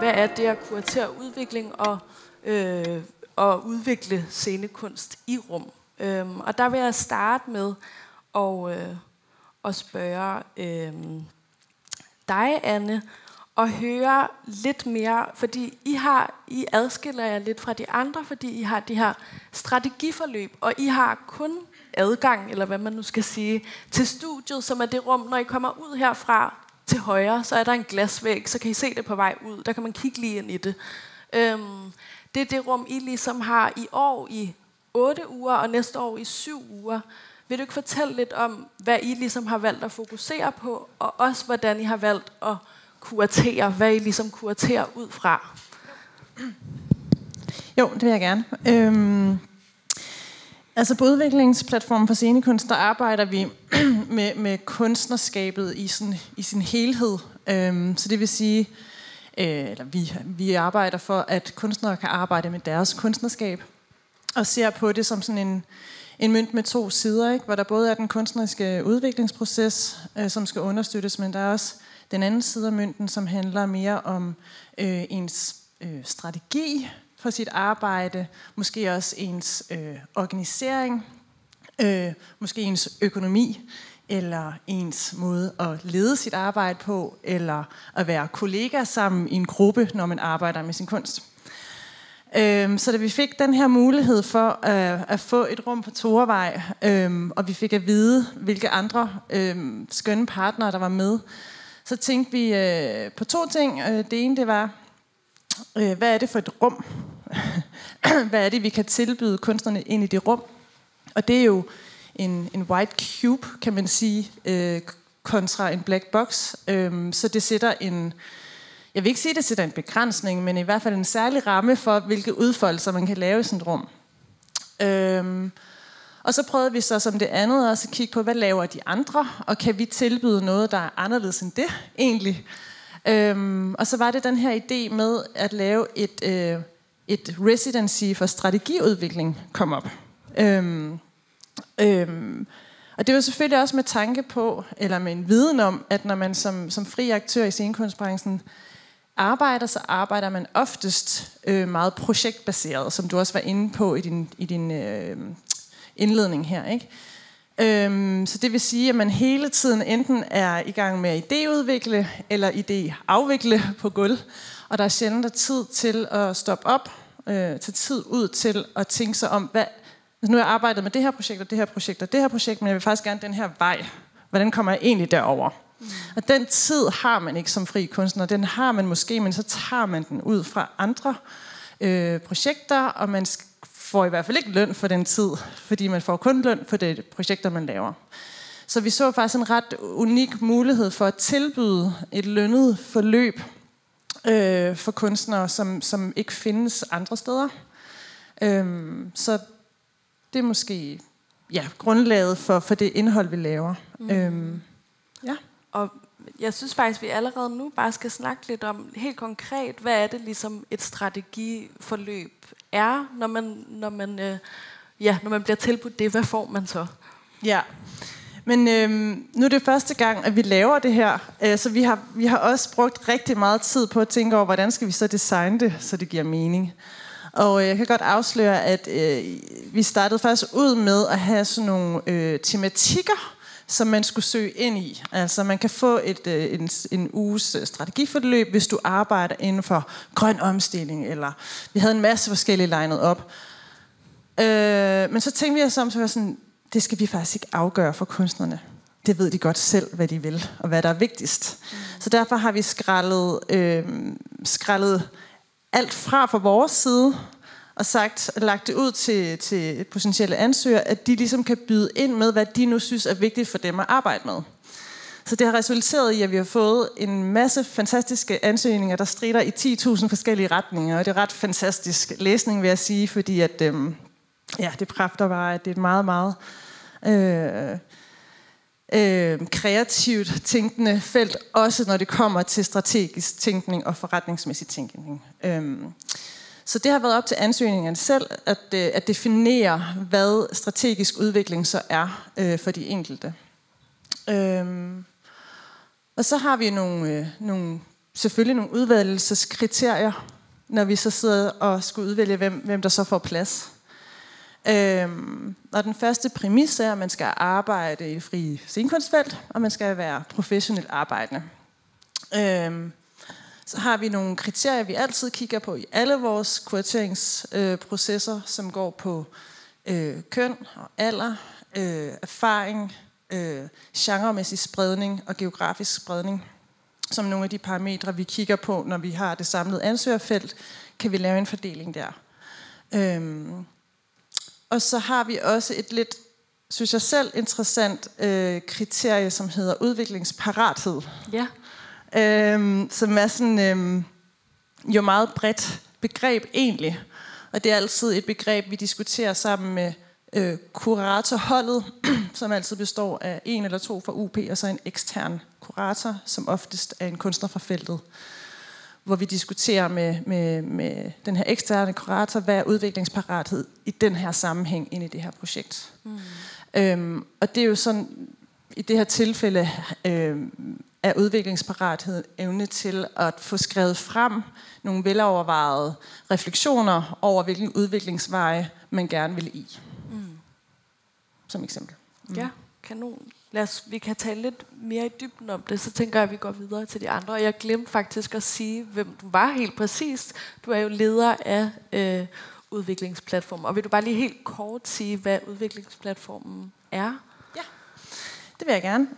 hvad er det at kuratere udvikling og udvikle scenekunst i rum. Og der vil jeg starte med at spørge dig, Anne, og høre lidt mere, fordi I adskiller jer lidt fra de andre, fordi I har de her strategiforløb, og I har kun adgang, eller hvad man nu skal sige, til studiet, som er det rum, når I kommer ud herfra til højre, så er der en glasvæg, så kan I se det på vej ud, der kan man kigge lige ind i det. Det er det rum, I ligesom har i år i 8 uger, og næste år i 7 uger. Vil du ikke fortælle lidt om, hvad I ligesom har valgt at fokusere på, og også hvordan I har valgt at kuratere, hvad I ligesom kuraterer ud fra? Jo, det vil jeg gerne. Altså på udviklingsplatformen for scenekunst, der arbejder vi med kunstnerskabet i sin helhed. Så det vil sige, vi arbejder for, at kunstnere kan arbejde med deres kunstnerskab, og ser på det som sådan en mønt med 2 sider, ikke? Hvor der både er den kunstneriske udviklingsproces, som skal understøttes, men der er også den anden side af mønten, som handler mere om ens strategi for sit arbejde, måske også ens organisering, måske ens økonomi, eller ens måde at lede sit arbejde på, eller at være kollega sammen i en gruppe, når man arbejder med sin kunst. Så da vi fik den her mulighed for at få et rum på Torvej, og vi fik at vide, hvilke andre skønne partnere, der var med, så tænkte vi på 2 ting. Det ene, det var, hvad er det for et rum? Hvad er det, vi kan tilbyde kunstnerne ind i det rum? Og det er jo en white cube, kan man sige, kontra en black box. Så det sætter jeg vil ikke sige, at det sætter en begrænsning, men i hvert fald en særlig ramme for, hvilke udfoldelser man kan lave i sådan et rum. Og så prøvede vi så som det andet også at kigge på, hvad laver de andre, og kan vi tilbyde noget, der er anderledes end det egentlig. Og så var det den her idé med at lave et residency for strategiudvikling kom op. Og det var selvfølgelig også med tanke på, eller med en viden om, at når man som fri aktør i scenekunstbranchen arbejder, så arbejder man oftest meget projektbaseret, som du også var inde på i din indledning her, ikke? Så det vil sige, at man hele tiden enten er i gang med at idéudvikle eller idéafvikle på gulv, og der er sjældent tid til at stoppe op, tage tid ud til at tænke sig om, nu har jeg arbejdet med det her projekt og det her projekt og det her projekt, men jeg vil faktisk gerne den her vej. Hvordan kommer jeg egentlig derover? Og den tid har man ikke som fri kunstner. Den har man måske, men så tager man den ud fra andre projekter, og man får i hvert fald ikke løn for den tid, fordi man får kun løn for det projekter, man laver. Så vi så faktisk en ret unik mulighed for at tilbyde et lønnet forløb for kunstnere, som ikke findes andre steder. Så det er måske grundlaget for det indhold, vi laver. Ja. Og jeg synes faktisk, vi allerede nu bare skal snakke lidt om helt konkret, hvad er det ligesom et strategiforløb er, når man bliver tilbudt det. Hvad får man så? Ja, men nu er det første gang, at vi laver det her, så vi har også brugt rigtig meget tid på at tænke over, hvordan skal vi så designe det, så det giver mening. Og jeg kan godt afsløre, at vi startede faktisk ud med at have sådan nogle tematikker, som man skulle søge ind i. Altså man kan få en uges strategiforløb, hvis du arbejder inden for grøn omstilling, eller vi havde en masse forskellige legnet op. Men så tænkte vi os om, så sådan, det skal vi faktisk ikke afgøre for kunstnerne. Det ved de godt selv, hvad de vil, og hvad der er vigtigst. Så derfor har vi skrællet alt fra vores side, og lagt det ud til potentielle ansøgere, at de ligesom kan byde ind med, hvad de nu synes er vigtigt for dem at arbejde med. Så det har resulteret i, at vi har fået en masse fantastiske ansøgninger, der strider i 10.000 forskellige retninger, og det er ret fantastisk læsning, vil jeg sige, fordi at, det bekræfter bare, at det er et meget, meget kreativt tænkende felt, også når det kommer til strategisk tænkning og forretningsmæssig tænkning. Så det har været op til ansøgningerne selv at definere, hvad strategisk udvikling så er for de enkelte. Og så har vi nogle selvfølgelig nogle udvælgelseskriterier, når vi så sidder og skulle udvælge, hvem der så får plads. Og den første præmis er, at man skal arbejde i fri scenekunstfelt, og man skal være professionelt arbejdende. Så har vi nogle kriterier, vi altid kigger på i alle vores kurateringsprocesser, som går på køn og alder, erfaring, genremæssig spredning og geografisk spredning. Som nogle af de parametre, vi kigger på, når vi har det samlede ansøgerfelt, kan vi lave en fordeling der. Og så har vi også et lidt, synes jeg selv, interessant kriterie, som hedder udviklingsparathed. Ja. Som er sådan jo meget bredt begreb egentlig. Og det er altid et begreb, vi diskuterer sammen med kuratorholdet, som altid består af 1 eller 2 fra UP, og så en ekstern kurator, som oftest er en kunstner fra feltet. Hvor vi diskuterer med den her eksterne kurator, hvad er udviklingsparathed i den her sammenhæng ind i det her projekt. Og det er jo sådan, i det her tilfælde er udviklingsparathed evne til at få skrevet frem nogle velovervejede refleksioner over, hvilken udviklingsveje man gerne vil i. Som eksempel. Ja, kanon. Vi kan tale lidt mere i dybden om det, så tænker jeg, at vi går videre til de andre. Og jeg glemte faktisk at sige, hvem du var helt præcist. Du er jo leder af udviklingsplatformen. Og vil du bare lige helt kort sige, hvad udviklingsplatformen er? Ja, det vil jeg gerne.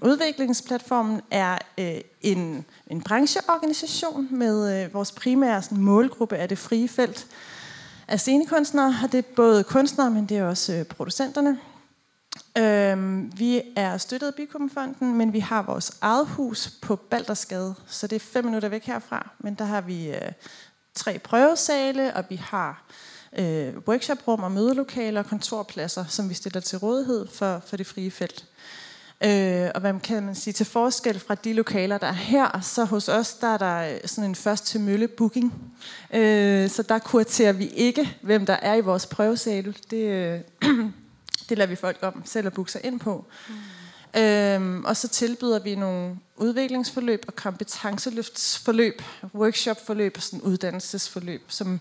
Udviklingsplatformen er en brancheorganisation med vores primære målgruppe af det frie felt af scenekunstnere. Og det er både kunstnere, men det er også producenterne. Vi er støttet af Byggegruppen-fonden, men vi har vores eget hus på Baldersgade, så det er 5 minutter væk herfra. Men der har vi 3 prøvesale, og vi har workshoprum og mødelokaler og kontorpladser, som vi stiller til rådighed for det frie felt. Og hvad kan man sige til forskel fra de lokaler, der er her, så hos os, der er der sådan en først til mølle booking. Så der kuraterer vi ikke, hvem der er i vores prøvesale. Det lader vi folk om selv at booke sig ind på. Og så tilbyder vi nogle udviklingsforløb og kompetenceløftsforløb, workshopforløb og sådan uddannelsesforløb, som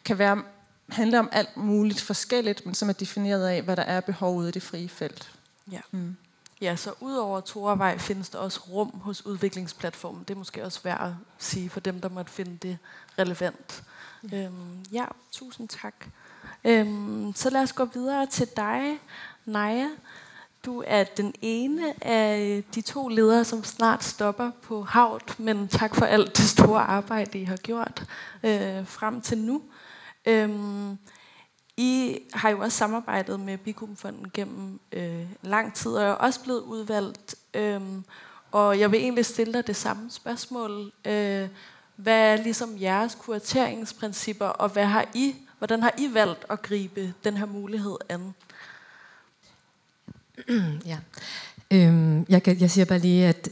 kan handle om alt muligt forskelligt, men som er defineret af, hvad der er behov ude i det frie felt. Ja. Ja, så udover Torvej findes der også rum hos udviklingsplatformen. Det er måske også værd at sige for dem, der måtte finde det relevant. Ja, tusind tak. Så lad os gå videre til dig, Naja. Du er den ene af de 2 ledere, som snart stopper på Haut, men tak for alt det store arbejde, I har gjort frem til nu. I har jo også samarbejdet med Byggegruppen-fonden gennem lang tid, og er også blevet udvalgt. Og jeg vil egentlig stille dig det samme spørgsmål. Hvad er ligesom jeres kurateringsprincipper, og hvordan har I valgt at gribe den her mulighed an? Ja. Jeg siger bare lige, at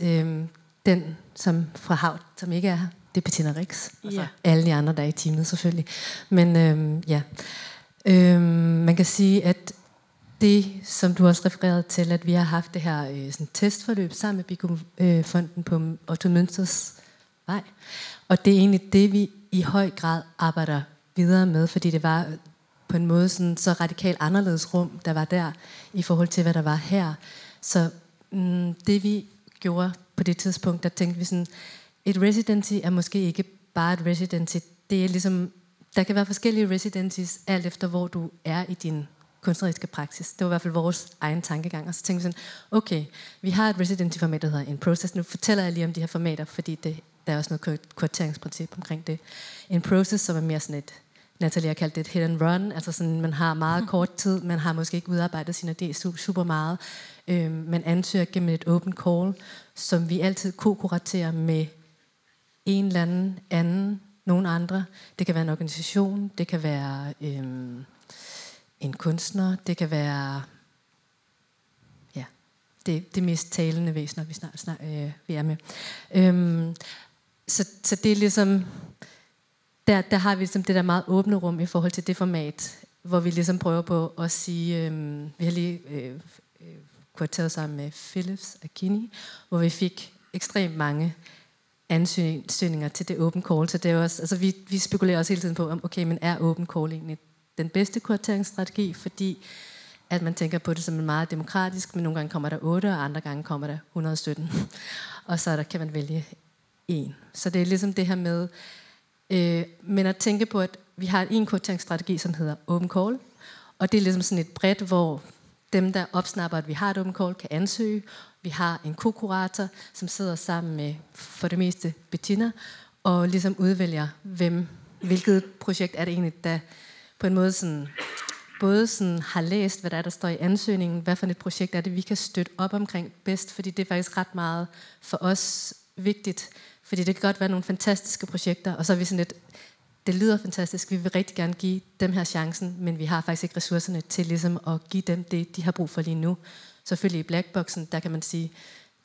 den som fra Haut, som ikke er her, det er Bettina Rix. Og så alle de andre, der er i teamet selvfølgelig. Men man kan sige, at det, som du også refererede til, at vi har haft det her sådan testforløb sammen med Byggegruppen-fonden på Otto Münsters vej. Og det er egentlig det, vi i høj grad arbejder videre med, fordi det var på en måde sådan, så radikalt anderledes rum, der var der, i forhold til, hvad der var her. Så det vi gjorde på det tidspunkt, der tænkte vi sådan, et residency er måske ikke bare et residency. Det er ligesom, der kan være forskellige residencies, alt efter hvor du er i din kunstneriske praksis. Det var i hvert fald vores egen tankegang. Og så tænkte vi sådan, okay, vi har et residency-format, der hedder In Process. Nu fortæller jeg lige om de her formater, fordi der er også noget kurateringsprincip omkring det. In Process, som er mere sådan et, Natalie har kaldt det et hit and run, altså sådan, man har meget kort tid, man har måske ikke udarbejdet sin idé super meget, man ansøger gennem et open call, som vi altid ko-kuraterer med en eller anden, nogen andre. Det kan være en organisation, det kan være en kunstner, det kan være det mest talende væsener, vi snart vi er med. Så det er ligesom, der har vi ligesom det der meget åbne rum i forhold til det format, hvor vi ligesom prøver på at sige, vi har lige kurateret sammen med Philips Akini, hvor vi fik ekstremt mange ansøgninger til det open call. Så det er også, altså vi spekulerer også hele tiden på, om okay, men er open call egentlig den bedste kurateringsstrategi, fordi at man tænker på det som en meget demokratisk, men nogle gange kommer der 8, og andre gange kommer der 117. Og så kan man vælge en. Så det er ligesom det her med, men at tænke på, at vi har en kurateringsstrategi, som hedder open call, og det er ligesom sådan et bredt, hvor dem, der opsnapper, at vi har et open call, kan ansøge. Vi har en ko-kurator, som sidder sammen med, for det meste, Bettina, og ligesom udvælger, hvilket projekt er det egentlig, der på en måde sådan, både sådan har læst, hvad der står i ansøgningen, hvad for et projekt er det, vi kan støtte op omkring bedst, fordi det er faktisk ret meget for os vigtigt, fordi det kan godt være nogle fantastiske projekter, og så er vi sådan lidt, det lyder fantastisk, vi vil rigtig gerne give dem her chancen, men vi har faktisk ikke ressourcerne til ligesom at give dem det, de har brug for lige nu. Selvfølgelig i Blackboxen, der kan man sige,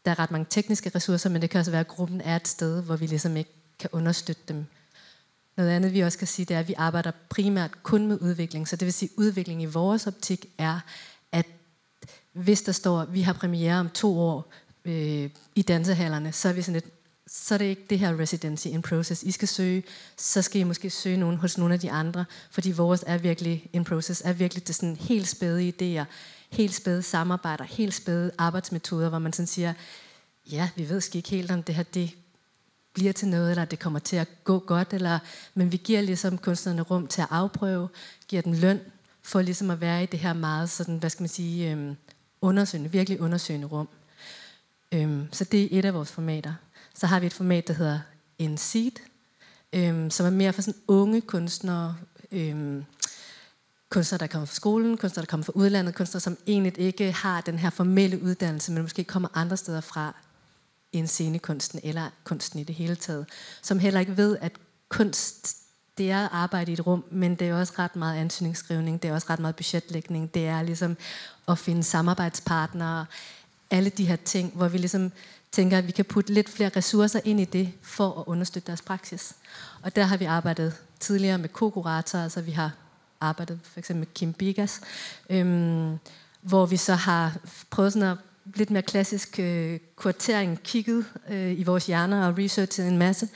der er ret mange tekniske ressourcer, men det kan også være, at gruppen er et sted, hvor vi ligesom ikke kan understøtte dem. Noget andet, vi også kan sige, det er, at vi arbejder primært kun med udvikling. Så det vil sige, at udvikling i vores optik er, at hvis der står, at vi har premiere om 2 år i dansehallerne, så er vi sådan lidt, så er det ikke det her residency in process, I skal søge, så skal I måske søge nogen hos nogle af de andre, fordi vores er virkelig in process, er virkelig det sådan helt spæde idéer, helt spæde samarbejder, helt spæde arbejdsmetoder, hvor man sådan siger, ja, vi ved sgu ikke helt, om det her, det bliver til noget, eller det kommer til at gå godt, men vi giver ligesom kunstnerne rum til at afprøve, giver dem løn, for ligesom at være i det her meget sådan, hvad skal man sige, virkelig undersøgende rum. Så det er et af vores formater. Så har vi et format, der hedder En Seed, som er mere for sådan unge kunstnere, kunstnere, der kommer fra skolen, kunstnere, der kommer fra udlandet, kunstnere, som egentlig ikke har den her formelle uddannelse, men måske kommer andre steder fra en scenekunsten eller kunsten i det hele taget, som heller ikke ved, at kunst, det er at arbejde i et rum, men det er også ret meget ansøgningsskrivning, det er også ret meget budgetlægning, det er ligesom at finde samarbejdspartnere, alle de her ting, hvor vi ligesom tænker, at vi kan putte lidt flere ressourcer ind i det, for at understøtte deres praksis. Og der har vi arbejdet tidligere med ko-kuratorer, altså vi har arbejdet for eksempel med Kim Bigas, hvor vi så har prøvet sådan at lidt mere klassisk kuratering, kigget i vores hjerner og researchet en masse,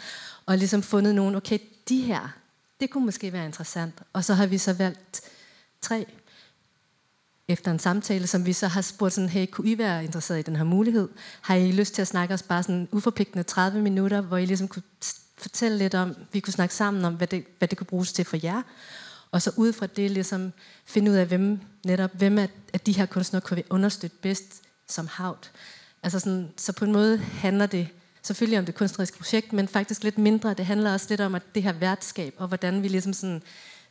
og ligesom fundet nogen, okay, de her, det kunne måske være interessant. Og så har vi så valgt 3 efter en samtale, som vi så har spurgt sådan, hey, kunne I være interesseret i den her mulighed? Har I lyst til at snakke os bare sådan uforpligtende 30 minutter, hvor I ligesom kunne fortælle lidt om, vi kunne snakke sammen om, hvad det kunne bruges til for jer? Og så ud fra det ligesom finde ud af, hvem af de her kunstnere kunne vi understøtte bedst som Haut. Altså sådan, så på en måde handler det selvfølgelig om det kunstneriske projekt, men faktisk lidt mindre. Det handler også lidt om at det her værtskab, og hvordan vi ligesom sådan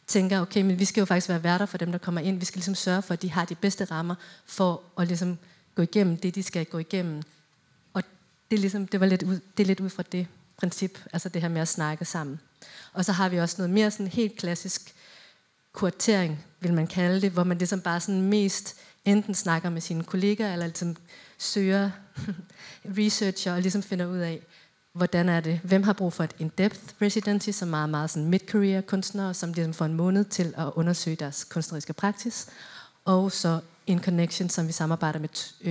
tænker, okay, men vi skal jo faktisk være værter for dem, der kommer ind. Vi skal ligesom sørge for, at de har de bedste rammer for at ligesom gå igennem det, de skal gå igennem. Og det er, ligesom, det er lidt ud fra det princip, altså det her med at snakke sammen. Og så har vi også noget mere sådan helt klassisk kuratering, vil man kalde det, hvor man ligesom bare sådan mest enten snakker med sine kollegaer, eller ligesom søger, researcher, og ligesom finder ud af, hvordan er det, hvem har brug for et in-depth residency, som er meget sådan mid-career kunstnere, som ligesom får en måned til at undersøge deres kunstneriske praksis, og så In Connection, som vi samarbejder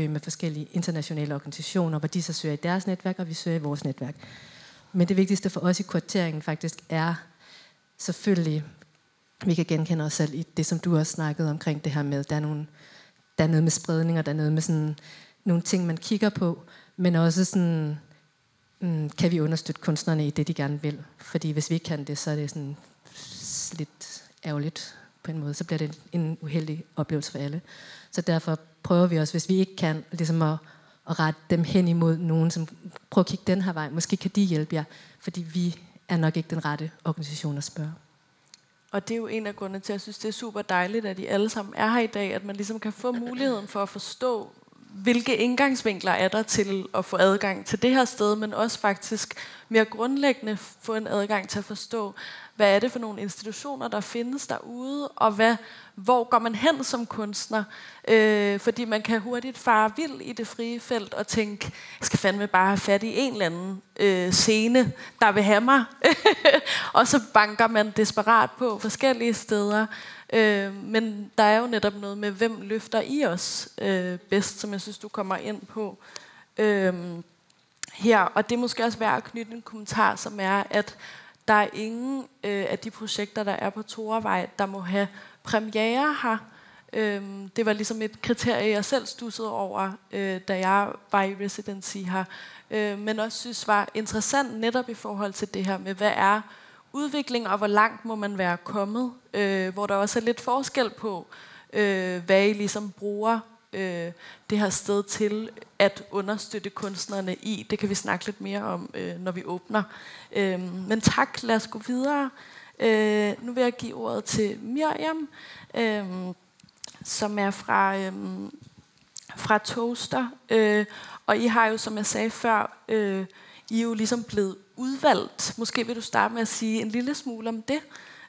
med forskellige internationale organisationer, hvor de så søger i deres netværk, og vi søger i vores netværk. Men det vigtigste for os i kurateringen faktisk er selvfølgelig, vi kan genkende os selv i det, som du også snakkede omkring det her med, der er noget med spredning, og der er noget med sådan nogle ting, man kigger på, men også sådan, kan vi understøtte kunstnerne i det, de gerne vil. Fordi hvis vi ikke kan det, så er det sådan lidt ærgerligt på en måde. Så bliver det en uheldig oplevelse for alle. Så derfor prøver vi også, hvis vi ikke kan, ligesom at rette dem hen imod nogen, som prøver at kigge den her vej. Måske kan de hjælpe jer, fordi vi er nok ikke den rette organisation at spørge. Og det er jo en af grundene til, at jeg synes, det er super dejligt, at I alle sammen er her i dag, at man ligesom kan få muligheden for at forstå, hvilke indgangsvinkler er der til at få adgang til det her sted, men også faktisk mere grundlæggende få en adgang til at forstå, hvad er det for nogle institutioner, der findes derude, og hvor går man hen som kunstner? Fordi man kan hurtigt fare vild i det frie felt og tænke, jeg skal fandme bare have fat i en eller anden scene, der vil have mig. Og så banker man desperat på forskellige steder. Men der er jo netop noget med, hvem løfter I os bedst, som jeg synes, du kommer ind på her, og det er måske også værd at knytte en kommentar, som er, at der er ingen af de projekter, der er på Torvej, der må have premiere her. Det var ligesom et kriterie, jeg selv stussede over, da jeg var i residency her, men også synes var interessant netop i forhold til det her med, hvad er udvikling, og hvor langt må man være kommet, hvor der også er lidt forskel på, hvad I ligesom bruger det her sted til at understøtte kunstnerne i. Det kan vi snakke lidt mere om, når vi åbner. Men tak, lad os gå videre. Nu vil jeg give ordet til Miriam, som er fra Toaster. Og I har jo, som jeg sagde før, I er jo ligesom blevet udvalgt. Måske vil du starte med at sige en lille smule om det,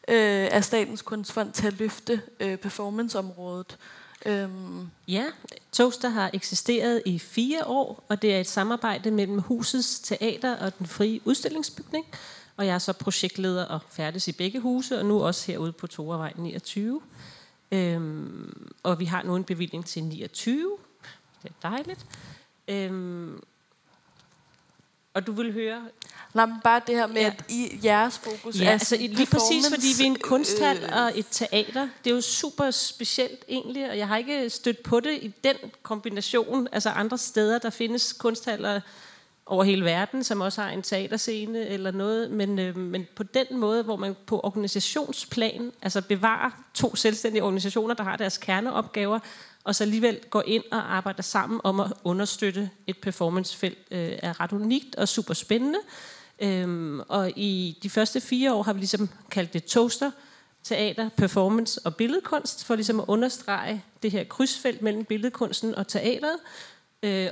af Statens Kunstfond til at løfte performanceområdet. Ja, Toaster har eksisteret i 4 år, og det er et samarbejde mellem Husets Teater og Den Frie Udstillingsbygning. Og jeg er så projektleder og færdes i begge huse, og nu også herude på Torvej 29. Og vi har nu en bevilling til 29. Det er dejligt. Og du vil høre... Nej, men bare det her med, at jeres fokus er altså lige præcis, fordi vi er en kunsthal og et teater. Det er jo super specielt egentlig, og jeg har ikke stødt på det i den kombination. Altså andre steder, der findes kunsthaller over hele verden, som også har en teaterscene eller noget, men på den måde, hvor man på organisationsplan altså bevarer 2 selvstændige organisationer, der har deres kerneopgaver, og så alligevel går ind og arbejder sammen om at understøtte et performancefelt, er ret unikt og super spændende. Og i de første 4 år har vi ligesom kaldt det Toaster, teater, performance og billedkunst, for ligesom at understrege det her krydsfelt mellem billedkunsten og teateret.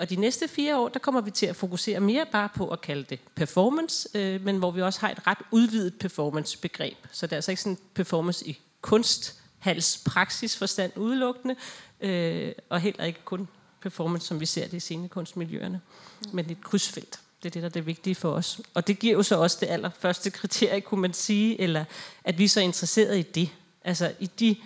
Og de næste 4 år, der kommer vi til at fokusere mere bare på at kalde det performance, men hvor vi også har et ret udvidet performance-begreb. Så det er altså ikke sådan performance i kunsthalspraksis-forstand udelukkende, og heller ikke kun performance, som vi ser det i scenekunstmiljøerne, men et krydsfelt. Det er det, der er det vigtige for os. Og det giver jo så også det allerførste kriterie, kunne man sige, eller at vi er så interesserede i det. Altså i de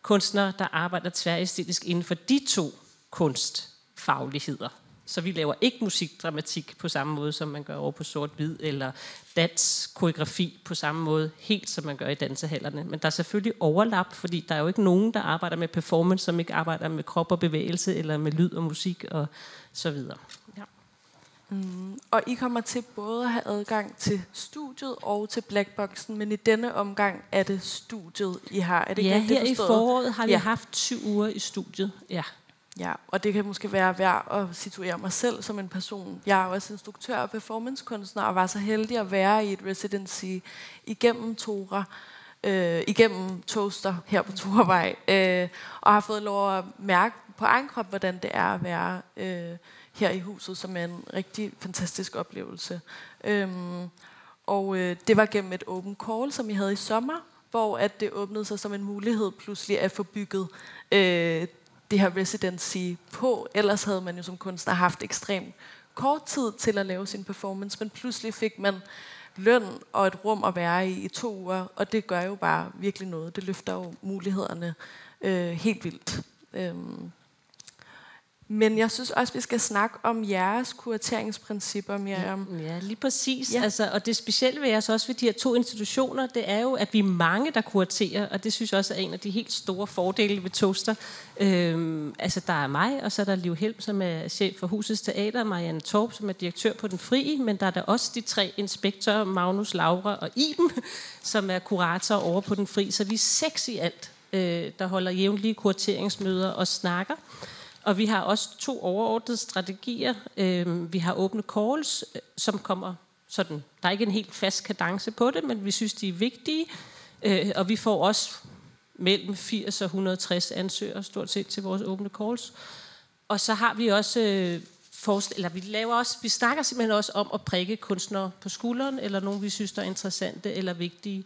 kunstnere, der arbejder tværæstetisk inden for de 2 kunstfagligheder. Så vi laver ikke musikdramatik på samme måde, som man gør over på sort-hvid, eller dans, koreografi på samme måde, helt som man gør i dansehallerne. Men der er selvfølgelig overlap, fordi der er jo ikke nogen, der arbejder med performance, som ikke arbejder med krop og bevægelse, eller med lyd og musik og så videre. Ja. Og I kommer til både at have adgang til studiet og til Blackboxen, men i denne omgang er det studiet, I har. Er det ikke her i foråret har vi haft 7 uger i studiet. Ja, og det kan måske være værd at situere mig selv som en person. Jeg er også instruktør og performancekunstner, og var så heldig at være i et residency igennem igennem Toaster her på Torvej, og har fået lov at mærke på egen krop, hvordan det er at være her i huset, som er en rigtig fantastisk oplevelse. Og det var gennem et open call, som I havde i sommer, hvor at det åbnede sig som en mulighed pludselig at få bygget det her residency på. Ellers havde man jo som kunstner haft ekstremt kort tid til at lave sin performance, men pludselig fik man løn og et rum at være i 2 uger, og det gør jo bare virkelig noget. Det løfter jo mulighederne helt vildt. Men jeg synes også, vi skal snakke om jeres kurateringsprincipper, Miriam. Ja, lige præcis. Ja. Altså, og det specielle ved os også ved de her 2 institutioner, det er jo, at vi er mange, der kuraterer, og det synes jeg også er en af de helt store fordele ved Toaster. Altså, der er mig, og så er der Liv Helm, som er chef for Husets Teater, Marianne Torp, som er direktør på Den Frie, men der er der også de 3 inspektører, Magnus, Laura og Iben, som er kuratorer over på Den Frie. Så vi er 6 i alt, der holder jævnlige kurateringsmøder og snakker. Og vi har også 2 overordnede strategier. Vi har åbne calls, som kommer sådan. Der er ikke en helt fast kadence på det, men vi synes, de er vigtige. Og vi får også mellem 80 og 160 ansøgere stort set til vores åbne calls. Og så har vi også vi snakker simpelthen også om at prikke kunstnere på skulderen, eller nogen, vi synes, der er interessante eller vigtige.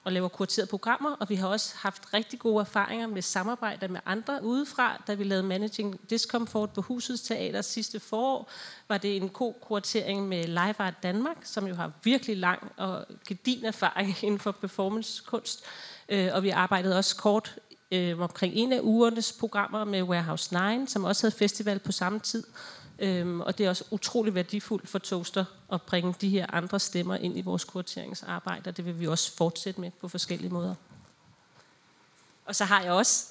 Og laver kuraterede programmer, og vi har også haft rigtig gode erfaringer med samarbejder med andre udefra. Da vi lavede Managing Discomfort på Husets Teater sidste forår, var det en kuratering med Live Art Danmark, som jo har virkelig lang og gedigen erfaring inden for performancekunst. Og vi arbejdede også kort omkring en af ugernes programmer med Warehouse 9, som også havde festival på samme tid. Og det er også utrolig værdifuldt for Toaster at bringe de her andre stemmer ind i vores kurateringsarbejde, og det vil vi også fortsætte med på forskellige måder. Og så har jeg også...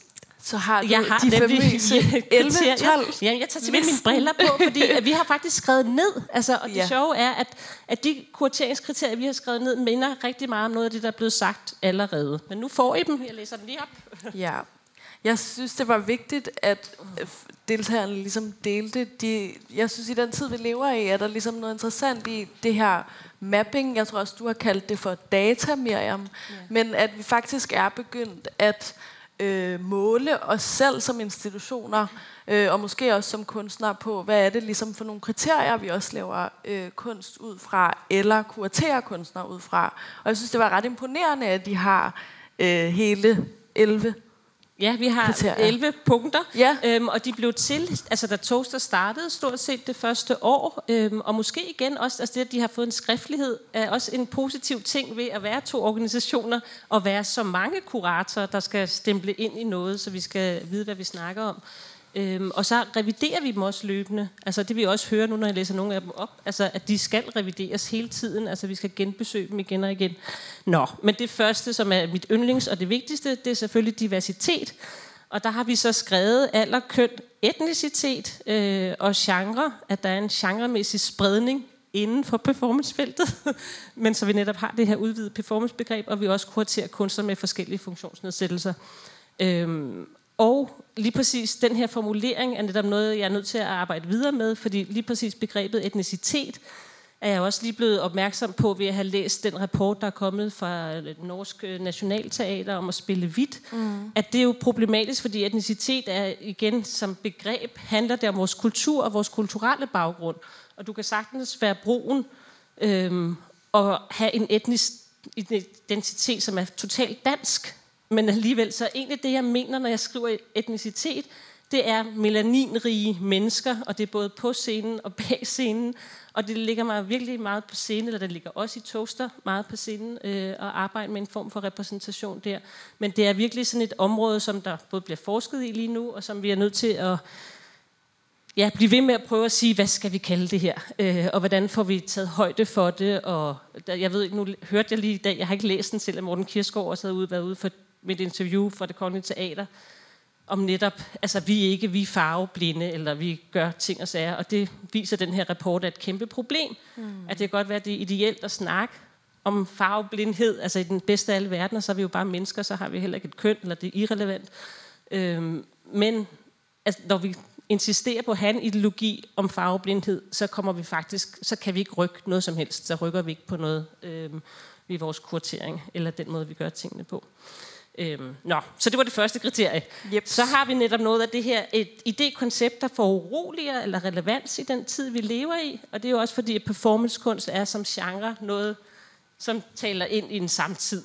Så har du de famøse 11, 12. Ja, jeg tager simpelthen mine briller på, fordi vi har faktisk skrevet ned. Altså, og det sjove er, at de kurateringskriterier, vi har skrevet ned, minder rigtig meget om noget af det, der er blevet sagt allerede. Men nu får I dem. Jeg læser dem lige op. Ja. Jeg synes, det var vigtigt, at deltagerne ligesom delte. Jeg synes, i den tid, vi lever i, er der ligesom noget interessant i det her mapping. Jeg tror også, du har kaldt det for data, Miriam. Ja. Men at vi faktisk er begyndt at måle os selv som institutioner, og måske også som kunstnere på, hvad er det ligesom for nogle kriterier, vi også laver kunst ud fra, eller kuraterer kunstnere ud fra. Og jeg synes, det var ret imponerende, at de har hele 11. Ja, vi har kriterier. 11 punkter, og de blev til, altså da Toaster startede stort set det første år, og måske igen også, altså det, at de har fået en skriftlighed, er også en positiv ting ved at være 2 organisationer, og være så mange kuratorer, der skal stemple ind i noget, så vi skal vide, hvad vi snakker om. Og så reviderer vi dem også løbende. Altså det vil jeg også høre nu, når jeg læser nogle af dem op. Altså at de skal revideres hele tiden. Altså vi skal genbesøge dem igen og igen. Men det første, som er mit yndlings og det vigtigste, det er selvfølgelig diversitet. Og der har vi så skrevet alder, køn, etnicitet og genre. At der er en genremæssig spredning inden for performancefeltet. Men så vi netop har det her udvidede performancebegreb, og vi også kuraterer kunstnere med forskellige funktionsnedsættelser. Og lige præcis den her formulering er netop noget, jeg er nødt til at arbejde videre med, fordi lige præcis begrebet etnicitet er jeg også lige blevet opmærksom på ved at have læst den rapport, der er kommet fra Norsk Nationalteater om at spille hvidt. At det er jo problematisk, fordi etnicitet er igen som begreb, handler det om vores kultur og vores kulturelle baggrund. Og du kan sagtens være brun og have en etnisk identitet, som er totalt dansk. Men alligevel, så egentlig det, jeg mener, når jeg skriver etnicitet, det er melaninrige mennesker, og det er både på scenen og bag scenen. Og det ligger mig virkelig meget på scenen, eller det ligger også i Toaster meget på scenen, at arbejde med en form for repræsentation der. Men det er virkelig sådan et område, som der både bliver forsket i lige nu, og som vi er nødt til at blive ved med at prøve at sige, hvad skal vi kalde det her? Og hvordan får vi taget højde for det? Og jeg ved ikke, nu hørte jeg lige i dag, jeg har ikke læst den selv, at Morten Kirskov også havde været ude for med et interview fra Det Kongelige Teater, om netop, altså vi er farveblinde, eller vi gør ting og sager, og det viser den her rapport er et kæmpe problem. At det kan godt være, det er ideelt at snakke om farveblindhed, altså i den bedste af alle verdener, så er vi jo bare mennesker, så har vi heller ikke et køn, eller det er irrelevant. Men altså, når vi insisterer på at have en ideologi om farveblindhed, så kommer vi faktisk, så kan vi ikke rykke noget som helst, så rykker vi ikke på noget i vores kuratering, eller den måde, vi gør tingene på. Så det var det første kriterie. Yep. Så har vi netop noget af det her, et idékoncept, der får uroliger eller relevans i den tid, vi lever i. Og det er jo også fordi, at performancekunst er som genre noget, som taler ind i en samtid.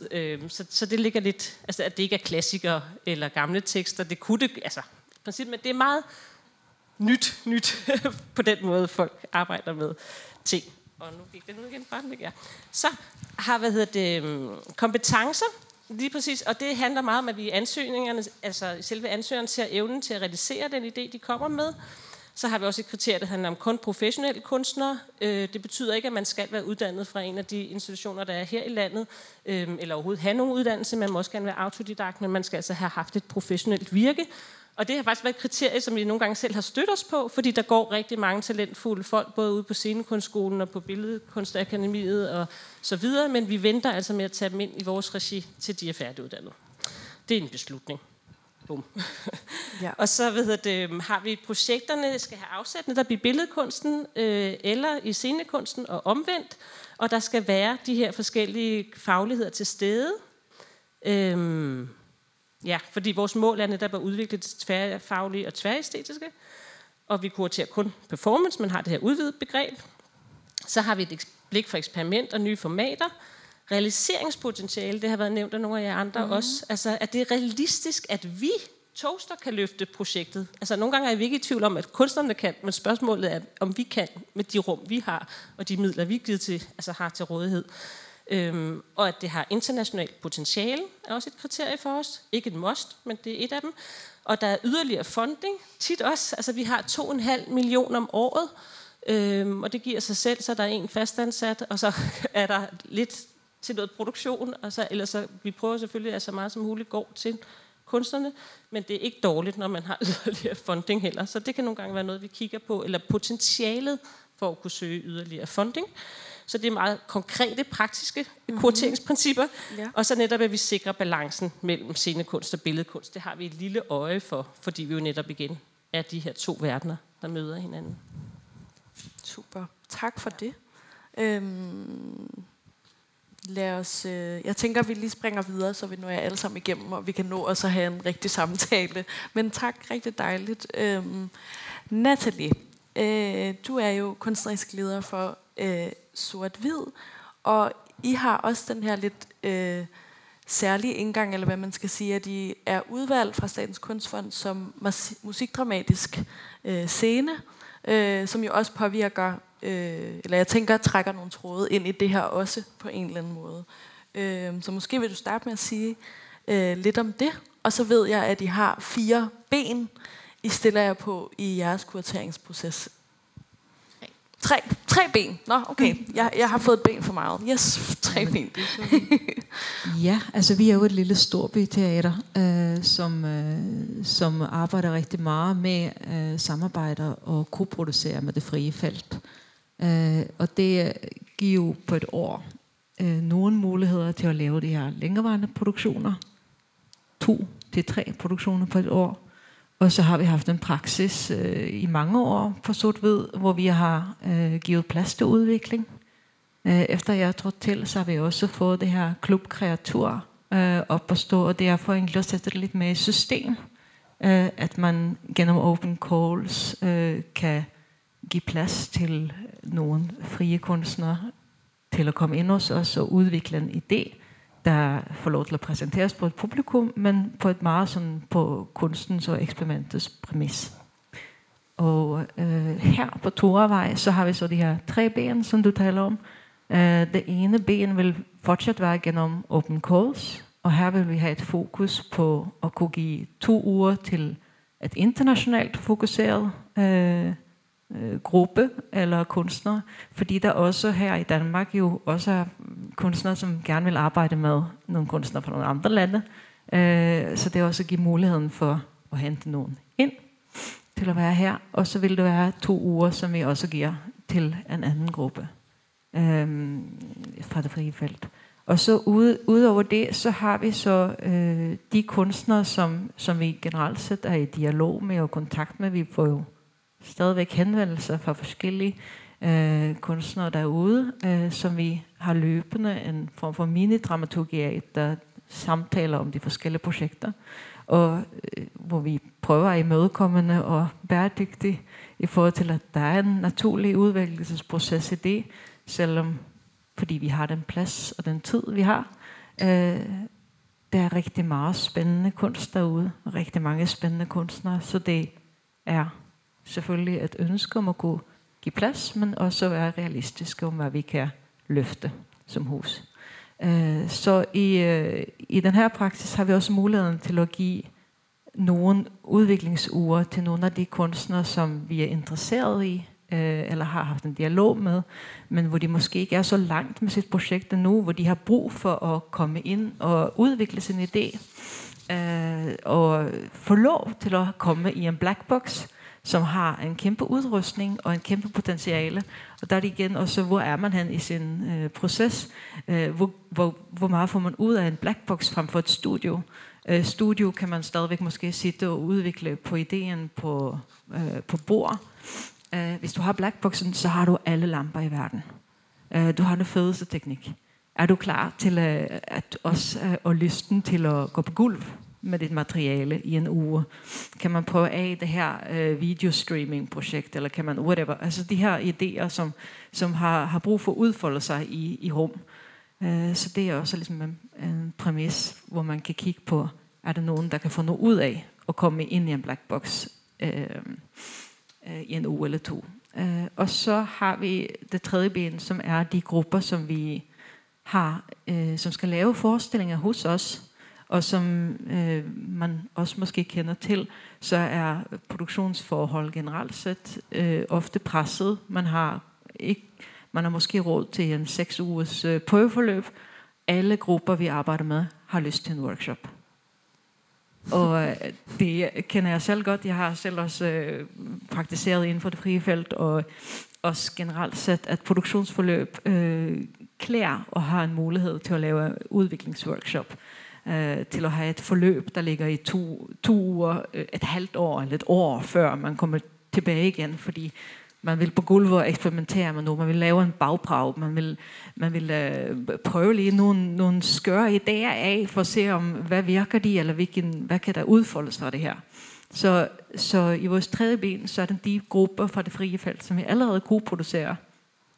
Så det ligger lidt, altså at det ikke er klassikere eller gamle tekster. Det kunne det, altså i princippet, men det er meget nyt på den måde, folk arbejder med ting. Og nu gik det ud igen, Så har, kompetencer. Lige præcis, og det handler meget om, at vi i ansøgningerne, altså selve ansøgeren ser evnen til at realisere den idé, de kommer med. Så har vi også et kriterie, der handler om kun professionelle kunstnere. Det betyder ikke, at man skal være uddannet fra en af de institutioner, der er her i landet, eller overhovedet have nogen uddannelse. Man må også gerne være autodidakt, men man skal altså have haft et professionelt virke. Og det har faktisk været et kriterie, som vi nogle gange selv har støttet os på, fordi der går rigtig mange talentfulde folk, både ude på Scenekunstskolen og på Billedkunstakademiet og så videre, men vi venter altså med at tage dem ind i vores regi, til de er færdiguddannet. Det er en beslutning. Boom. Ja. Og så har vi projekterne, der skal have afsat netop i billedkunsten eller i scenekunsten og omvendt, og der skal være de her forskellige fagligheder til stede. Ja, fordi vores mål er netop at udvikle det tværfaglige og tværæstetiske, og vi kuraterer kun performance, man har det her udvidet begreb. Så har vi et blik for eksperiment og nye formater. Realiseringspotentiale, det har været nævnt af nogle af jer andre også. Altså, at det er realistisk, at vi, Toaster, kan løfte projektet. Altså, nogle gange er vi ikke i tvivl om, at kunstnerne kan, men spørgsmålet er, om vi kan med de rum, vi har, og de midler, vi har til rådighed. Og at det har internationalt potentiale, er også et kriterie for os. Ikke et must, men det er et af dem. Og der er yderligere funding, tit også. Altså vi har 2,5 millioner om året, og det giver sig selv, så der er en fastansat, og så er der lidt til noget produktion, og så vi prøver selvfølgelig, at så meget som muligt går til kunstnerne, men det er ikke dårligt, når man har yderligere funding heller. Så det kan nogle gange være noget, vi kigger på, eller potentialet for at kunne søge yderligere funding. Så det er meget konkrete, praktiske kurateringsprincipper. Ja. Og så netop, at vi sikrer balancen mellem scenekunst og billedkunst. Det har vi et lille øje for, fordi vi jo netop igen er de her to verdener, der møder hinanden. Super. Tak for det. Lad os, jeg tænker, at vi lige springer videre, så vi nu er alle sammen igennem, og vi kan nå også at have en rigtig samtale. Men tak, rigtig dejligt. Nathalie, du er jo kunstnerisk leder for Sort-Hvid, og I har også den her lidt særlige indgang, eller hvad man skal sige, at I er udvalgt fra Statens Kunstfond som musikdramatisk scene, som jo også påvirker, eller jeg tænker, trækker nogle tråde ind i det her også på en eller anden måde. Så måske vil du starte med at sige lidt om det, og så ved jeg, at I har 4 ben, I stiller jer på i jeres kurateringsproces. 3 ben. Nå, okay. Jeg har fået et ben for meget. Yes, 3 ben. Ja, altså vi er jo et lille storbyteater, som arbejder rigtig meget med samarbejder og koproducerer med det frie felt. Og det giver jo på et år nogle muligheder til at lave de her længerevarende produktioner. 2 til 3 produktioner på et år. Og så har vi haft en praksis i mange år på Sort-Hvid, hvor vi har givet plads til udvikling. Efter jeg trådte til, så har vi også fået det her Klub Kreatur op at stå, og det er for egentlig at sætte det lidt mere i system. At man gennem open calls kan give plads til nogle frie kunstnere til at komme ind hos os og udvikle en idé, der får lov til at præsenteres på et publikum, men på et meget sådan på kunstens og eksperimentets præmis. Og her på Toravej, så har vi så de her 3 ben, som du taler om. Det ene ben vil fortsat være gennem open calls, og her vil vi have et fokus på at kunne give 2 uger til et internationalt fokuseret gruppe eller kunstnere, fordi der også her i Danmark jo også er kunstnere, som gerne vil arbejde med nogle kunstnere fra nogle andre lande. Så det er også at give muligheden for at hente nogen ind til at være her. Og så vil det være 2 uger, som vi også giver til en anden gruppe fra det frie felt. Og så udover det, så har vi så de kunstnere, som vi generelt set er i dialog med og kontakt med. Vi får jo stadigvæk henvendelser fra forskellige kunstnere derude, som vi har løbende en form for mini-dramaturgi af, der samtaler om de forskellige projekter, og hvor vi prøver at imødekommende og bæredygtige i forhold til, at der er en naturlig udviklingsproces i det, selvom fordi vi har den plads og den tid, vi har. Der er rigtig meget spændende kunst derude, og rigtig mange spændende kunstnere, så det er selvfølgelig et ønske om at kunne give plads, men også være realistiske om, hvad vi kan løfte som hus. Så i den her praksis har vi også muligheden til at give nogle udviklingsuger til nogle af de kunstnere, som vi er interesseret i, eller har haft en dialog med, men hvor de måske ikke er så langt med sit projekt endnu, hvor de har brug for at komme ind og udvikle sin idé, og få lov til at komme i en black box, som har en kæmpe udrustning og en kæmpe potentiale. Og der er det igen også, hvor er man hen i sin proces? Hvor meget får man ud af en black box frem for et studio? Studio kan man stadigvæk måske sitte og udvikle på ideen på bord. Hvis du har blackboxen, så har du alle lamper i verden. Du har den fedeste teknik. Er du klar til at lysten til at gå på gulv med dit materiale i en uge? Kan man prøve af det her videostreaming-projekt, eller kan man whatever? Altså de her idéer, som har brug for at udfolde sig i rum. Så det er også ligesom en præmis, hvor man kan kigge på, er der nogen, der kan få noget ud af at komme ind i en black box i en uge eller 2. Og så har vi det tredje ben, som er de grupper, som vi som skal lave forestillinger hos os, og som man også måske kender til, så er produktionsforhold generelt set ofte presset. Man har måske råd til en 6 ugers prøveforløb. Alle grupper, vi arbejder med, har lyst til en workshop. Og det kender jeg selv godt. Jeg har selv også praktiseret inden for det frie felt, og også generelt set, at produktionsforløb klæder og har en mulighed til at lave udviklingsworkshop. Til at have et forløb, der ligger i 2 uger, et halvt år eller et år, før man kommer tilbage igen, fordi man vil på gulvet og eksperimentere med noget. Man vil lave en bagprag. Man vil prøve lige nogle skøre idéer af, for at se om, hvad virker de, eller hvad kan der udfoldes fra det her. Så i vores tredje ben, så er det de grupper fra det frie felt, som vi allerede kunne producere,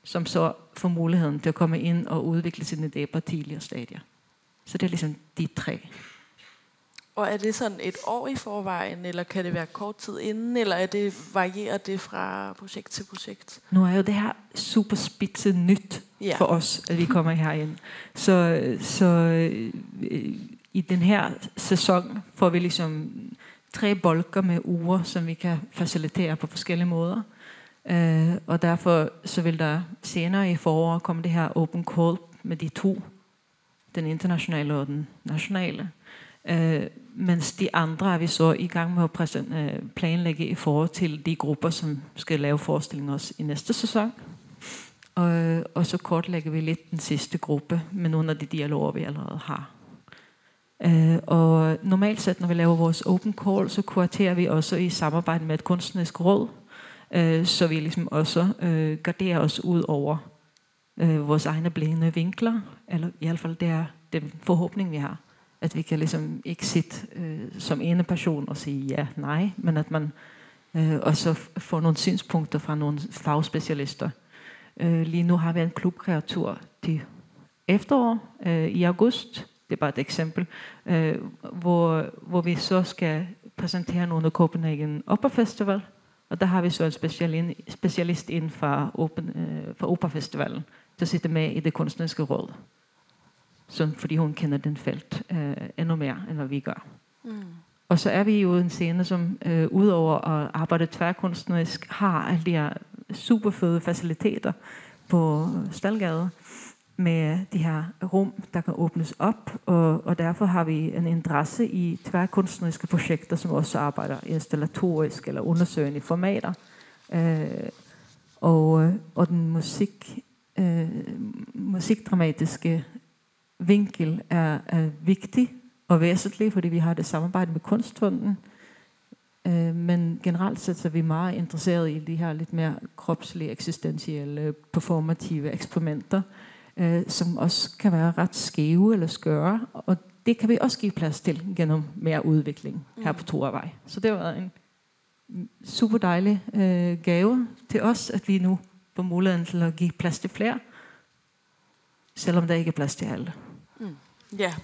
som så får muligheden til at komme ind og udvikle sine idéer på tidligere stadier. Så det er ligesom de 3. Og er det sådan et år i forvejen, eller kan det være kort tid inden, eller varierer det fra projekt til projekt? Nu er jo det her super spidse nyt for os, at vi kommer herind. Så i den her sæson får vi ligesom 3 bolker med uger, som vi kan facilitere på forskellige måder. Og derfor så vil der senere i foråret komme det her open call med de 2, den internationale og den nationale. Mens de andre er vi så i gang med at planlægge i forhold til de grupper, som skal lave forestillinger også i næste sæson. Og så kortlægger vi lidt den sidste gruppe med nogle af de dialoger, vi allerede har. Og normalt set, når vi laver vores open call, så kuraterer vi også i samarbejde med et kunstnerisk råd, så vi ligesom også garderer os ud over vores egne blinde vinkler, eller i hvert fald det er den forhåbning, vi har. At vi kan ligesom ikke sidde som ene person og sige ja, nej, men at man også får nogle synspunkter fra nogle fagspecialister. Lige nu har vi en klubkreatur til efterår i august. Det er bare et eksempel, hvor vi så skal præsentere nogle af Copenhagen Opera Festival, og der har vi så en specialist inden for Operafestivalen, der sitter med i det kunstneriske råd. Fordi hun kender den felt endnu mere, end hvad vi gør. Og så er vi jo en scene, som udover at arbejde tværkunstnerisk, har alle de her super fede faciliteter på Stalgade, med de her rum, der kan åbnes op, og derfor har vi en interesse i tværkunstneriske projekter, som også arbejder installatorisk eller undersøgende formater. Og den musikdramatiske vinkel er vigtig og væsentlig, fordi vi har det samarbejde med Kunstfonden. Men generelt set er vi meget interesserede i de her lidt mere kropslige, eksistentielle, performative eksperimenter, som også kan være ret skæve eller skøre, og det kan vi også give plads til gennem mere udvikling her på Torvej. Så det har været en super dejlig gave til os, at vi nu får muligheden til at give plads til flere, selvom der ikke er plads til alle. Ja,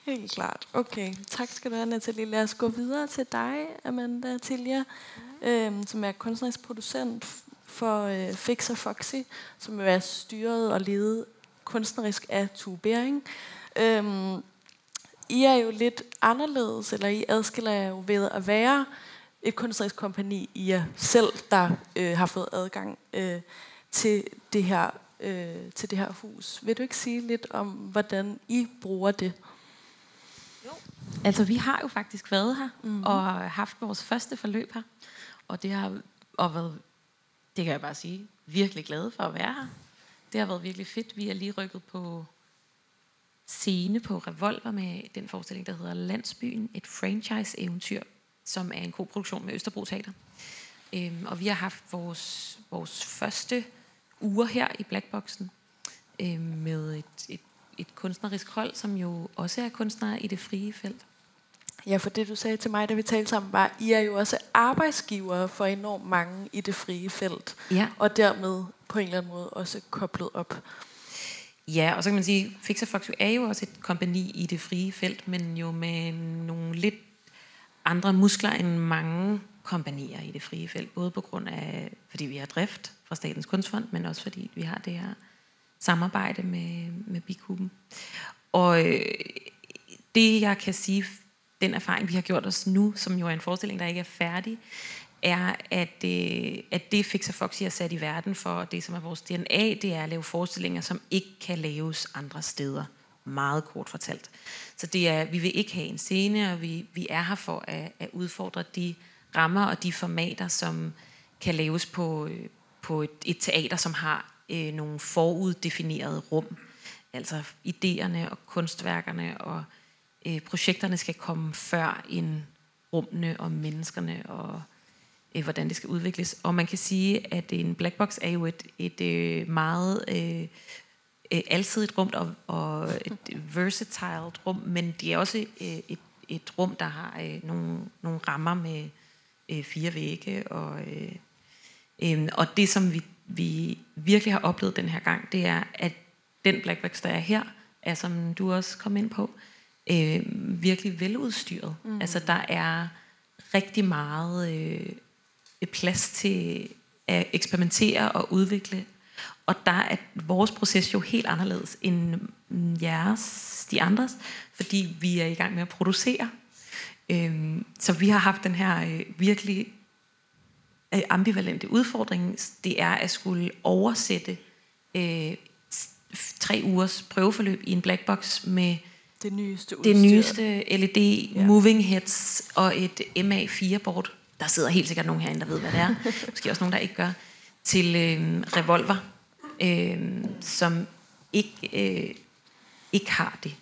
helt klart. Okay, tak skal du have, Nathalie. Lad os gå videre til dig, Amanda Tilja, som er kunstnerisk producent for Fix og Foxy, som jo er styret og ledet kunstnerisk af Tue Bering. I er jo lidt anderledes, eller I adskiller jer jo ved at være et kunstnerisk kompagni i jer selv, der har fået adgang til det her hus. Vil du ikke sige lidt om, hvordan I bruger det? Jo. Altså, vi har jo faktisk været her, og haft vores første forløb her, og det har været, det kan jeg bare sige, virkelig glade for at være her. Det har været virkelig fedt. Vi er lige rykket på scene på Revolver med den forestilling, der hedder Landsbyen, et franchise-eventyr, som er en koproduktion med Østerbro Teater. Og vi har haft vores første uger her i Blackboxen med et kunstnerisk hold, som jo også er kunstnere i det frie felt. Ja, for det du sagde til mig, da vi talte sammen, var, I er jo også arbejdsgivere for enormt mange i det frie felt, og dermed på en eller anden måde også koblet op. Ja, og så kan man sige, Fix og Foxy er jo også et kompagni i det frie felt, men jo med nogle lidt andre muskler end mange kompagnier i det frie felt, både på grund af, fordi vi har drift fra Statens Kunstfond, men også fordi vi har det her samarbejde med Bikuben. Og det jeg kan sige, den erfaring vi har gjort os nu, som jo er en forestilling, der ikke er færdig, er, at det Fix og Foxy er sat i verden for, det som er vores DNA, det er at lave forestillinger, som ikke kan laves andre steder. Meget kort fortalt. Så det er, vi vil ikke have en scene, og vi er her for at udfordre de rammer og de formater, som kan laves på et teater, som har nogle foruddefinerede rum. Altså idéerne og kunstværkerne og projekterne skal komme før end rummene og menneskerne og hvordan det skal udvikles. Og man kan sige, at en black box er jo et meget alsidigt rum og et versatile rum, men det er også et rum, der har nogle rammer med 4 vægge. Og det, som vi virkelig har oplevet den her gang, det er, at den black box, der er her, er, som du også kom ind på, virkelig veludstyret. Altså, der er rigtig meget plads til at eksperimentere og udvikle. Og der er vores proces jo helt anderledes end de andres, fordi vi er i gang med at producere. Så vi har haft den her virkelig ambivalente udfordring. Det er at skulle oversætte 3 ugers prøveforløb i en black box med det nyeste LED, moving heads og et MA4-board. Der sidder helt sikkert nogen herinde, der ved, hvad det er. Måske også nogen, der ikke gør. Til Revolver, som ikke har det.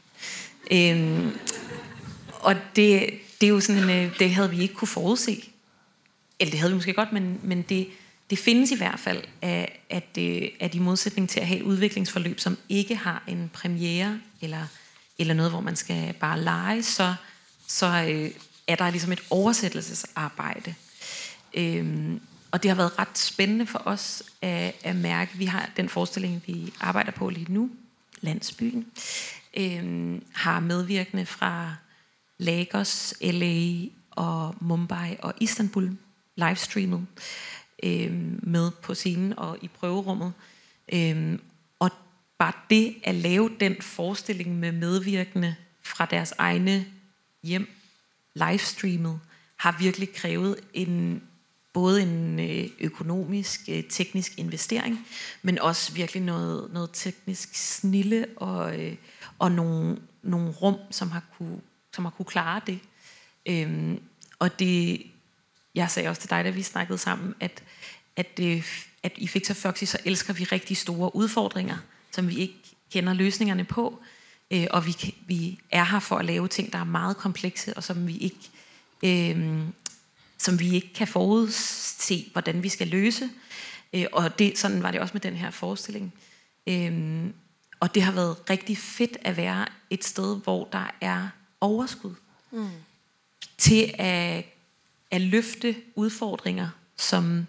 Og det er jo sådan det havde vi ikke kunne forudse. Eller det havde vi måske godt, men det findes i hvert fald, at i modsætning til at have et udviklingsforløb, som ikke har en premiere eller noget, hvor man skal bare lege, så er der ligesom et oversættelsesarbejde. Og det har været ret spændende for os at mærke, vi har den forestilling, vi arbejder på lige nu, Landsbyen, har medvirkende fra Lagos, LA og Mumbai og Istanbul livestreamet med på scenen og i prøverummet. Og bare det at lave den forestilling med medvirkende fra deres egne hjem, livestreamet, har virkelig krævet både en økonomisk, teknisk investering, men også virkelig noget teknisk snilde og nogle rum, som har kunne klare det. Og det, jeg sagde også til dig, da vi snakkede sammen, at i Fix og Foxy, så elsker vi rigtig store udfordringer, som vi ikke kender løsningerne på, og vi er her for at lave ting, der er meget komplekse, og som vi ikke kan forudse, hvordan vi skal løse. Og sådan var det også med den her forestilling. Og det har været rigtig fedt at være et sted, hvor der er overskud til at løfte udfordringer, som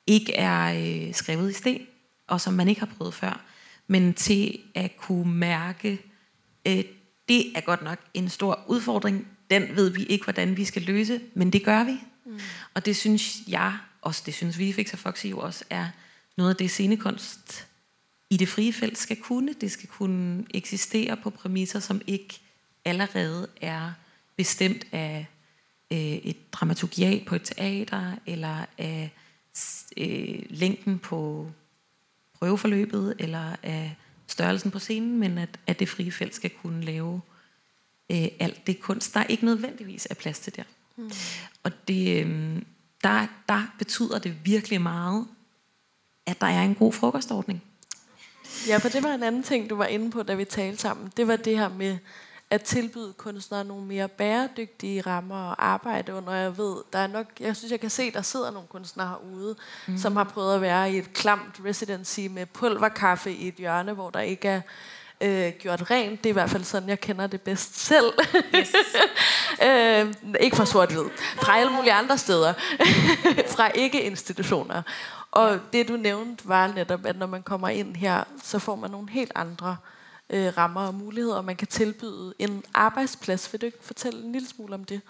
ikke er skrevet i sten, og som man ikke har prøvet før, men til at kunne mærke, det er godt nok en stor udfordring, den ved vi ikke, hvordan vi skal løse, men det gør vi. Og det synes jeg, også det synes vi i Fix og Foxy jo også, er noget af det scenekunst i det frie felt skal kunne. Det skal kunne eksistere på præmisser, som ikke allerede er bestemt af et dramaturgiat på et teater, eller af længden på prøveforløbet, eller af størrelsen på scenen, men at det frie felt skal kunne lave alt det kunst, der ikke nødvendigvis er plads til der. Og det, der betyder det virkelig meget, at der er en god frokostordning. Ja, for det var en anden ting, du var inde på, da vi talte sammen. Det var det her med at tilbyde kunstnere nogle mere bæredygtige rammer at arbejde under. Jeg synes, jeg kan se, der sidder nogle kunstnere herude, som har prøvet at være i et klamt residency med pulverkaffe i et hjørne, hvor der ikke er gjort rent. Det er i hvert fald sådan, jeg kender det bedst selv. Yes. Ikke fra sort-hvid. Fra alle mulige andre steder. Fra ikke-institutioner. Og det, du nævnte, var netop, at når man kommer ind her, så får man nogle helt andre rammer og muligheder, og man kan tilbyde en arbejdsplads. Vil du ikke fortælle en lille smule om det?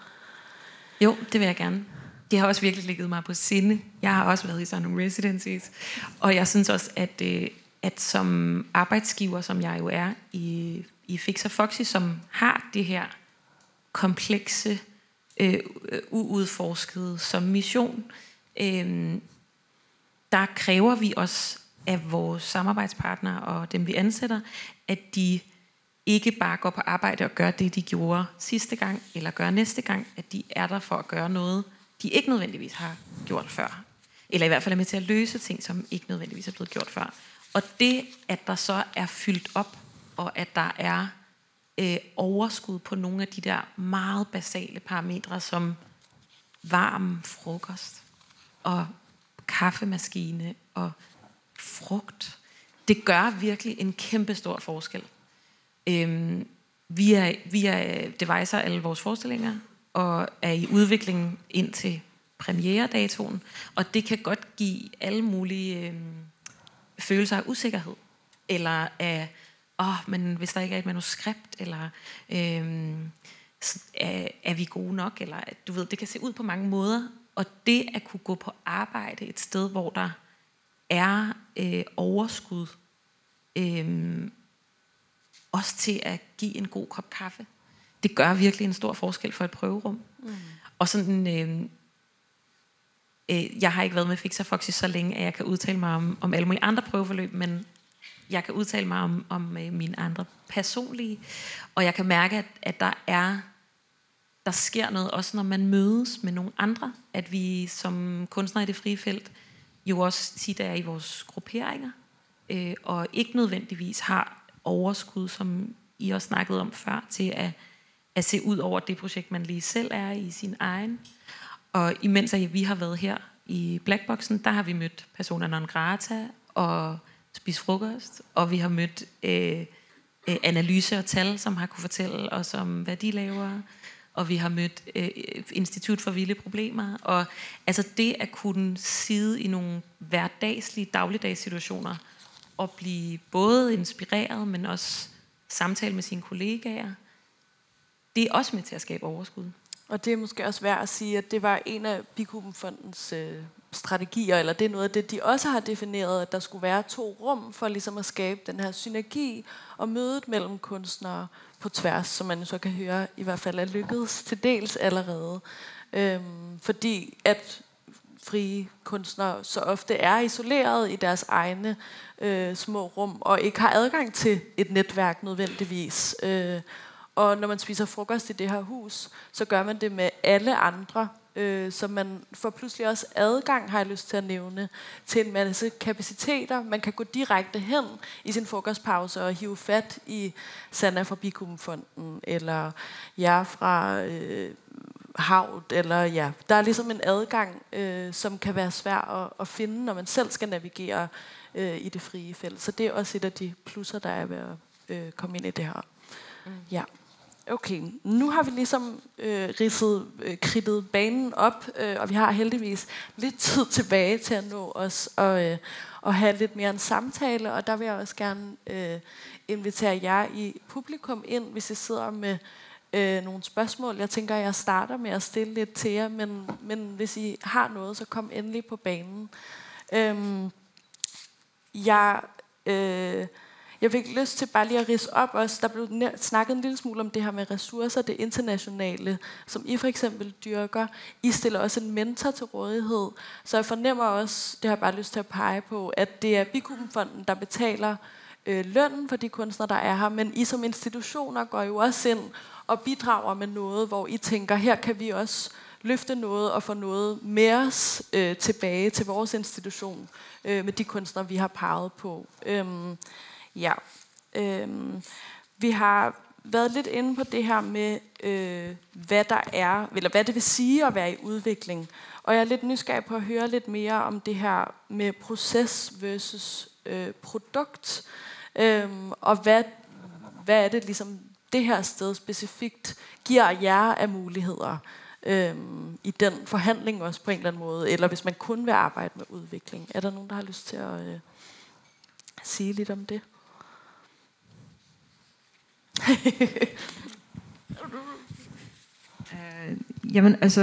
Jo, det vil jeg gerne. Det har også virkelig ligget mig på sinde. Jeg har også været i sådan nogle residencies, og jeg synes også, at som arbejdsgiver, som jeg jo er i Fix og Foxy, som har det her komplekse, uudforskede som mission, der kræver vi også af vores samarbejdspartnere og dem vi ansætter, at de ikke bare går på arbejde og gør det, de gjorde sidste gang, eller gør næste gang, at de er der for at gøre noget, de ikke nødvendigvis har gjort før. Eller i hvert fald er med til at løse ting, som ikke nødvendigvis er blevet gjort før. Og det, at der så er fyldt op, og at der er overskud på nogle af de der meget basale parametre, som varm frokost, og kaffemaskine, og frugt, det gør virkelig en kæmpe stor forskel. Vi er devicer alle vores forestillinger, og er i udviklingen ind til premieredatoen, og det kan godt give alle mulige følelser af usikkerhed, eller af, men hvis der ikke er et manuskript, eller er vi gode nok, eller du ved, det kan se ud på mange måder, og det at kunne gå på arbejde et sted, hvor der er overskud, også til at give en god kop kaffe, det gør virkelig en stor forskel for et prøverum. Og sådan, jeg har ikke været med Fix og Foxy så længe, at jeg kan udtale mig om alle mulige andre prøveforløb, men jeg kan udtale mig om mine andre personlige, og jeg kan mærke, at der sker noget også, når man mødes med nogle andre, at vi som kunstnere i det frie felt jo også tit er i vores grupperinger, og ikke nødvendigvis har overskud, som I også snakkede om før, til at se ud over det projekt, man lige selv er i sin egen. Og imens vi har været her i Blackboxen, der har vi mødt persona non grata og spist frokost, og vi har mødt analyse og tal, som har kunne fortælle os om, hvad de laver, og vi har mødt Institut for Vilde Problemer, og altså det at kunne sidde i nogle hverdagslige, dagligdags situationer, og blive både inspireret, men også samtale med sine kollegaer, det er også med til at skabe overskud. Og det er måske også værd at sige, at det var en af Bikubenfondens strategier, eller det er noget af det, de også har defineret, at der skulle være 2 rum for ligesom at skabe den her synergi og mødet mellem kunstnere på tværs, som man jo så kan høre i hvert fald er lykkedes til dels allerede. Fordi at frie kunstnere så ofte er isoleret i deres egne små rum, og ikke har adgang til et netværk nødvendigvis. Og når man spiser frokost i det her hus, så gør man det med alle andre, så man får pludselig også adgang, har jeg lyst til at nævne, til en masse kapaciteter. Man kan gå direkte hen i sin frokostpause og hive fat i Sanna fra Bikubenfonden, eller jer fra Havt, eller ja, der er ligesom en adgang, som kan være svær at finde, når man selv skal navigere i det frie felt. Så det er også et af de plusser, der er ved at komme ind i det her. Ja. Okay, nu har vi ligesom kridtet banen op, og vi har heldigvis lidt tid tilbage til at nå os og have lidt mere en samtale, og der vil jeg også gerne invitere jer i publikum ind, hvis I sidder med nogle spørgsmål. Jeg tænker, at jeg starter med at stille lidt til jer, men hvis I har noget, så kom endelig på banen. Jeg fik lyst til bare lige at ridse op også. Der blev snakket en lille smule om det her med ressourcer, det internationale, som I for eksempel dyrker. I stiller også en mentor til rådighed. Så jeg fornemmer også, det har jeg bare lyst til at pege på, at det er Bikubenfonden, der betaler lønnen for de kunstnere, der er her. Men I som institutioner går jo også ind og bidrager med noget, hvor I tænker, her kan vi også løfte noget og få noget mere tilbage til vores institution med de kunstnere, vi har peget på. Vi har været lidt inde på det her med, hvad der er, eller hvad det vil sige at være i udvikling. Og jeg er lidt nysgerrig på at høre lidt mere om det her med proces versus produkt. Og hvad er det ligesom det her sted specifikt giver jer af muligheder i den forhandling også på en eller anden måde, eller hvis man kun vil arbejde med udvikling. Er der nogen, der har lyst til at sige lidt om det? Jamen, altså,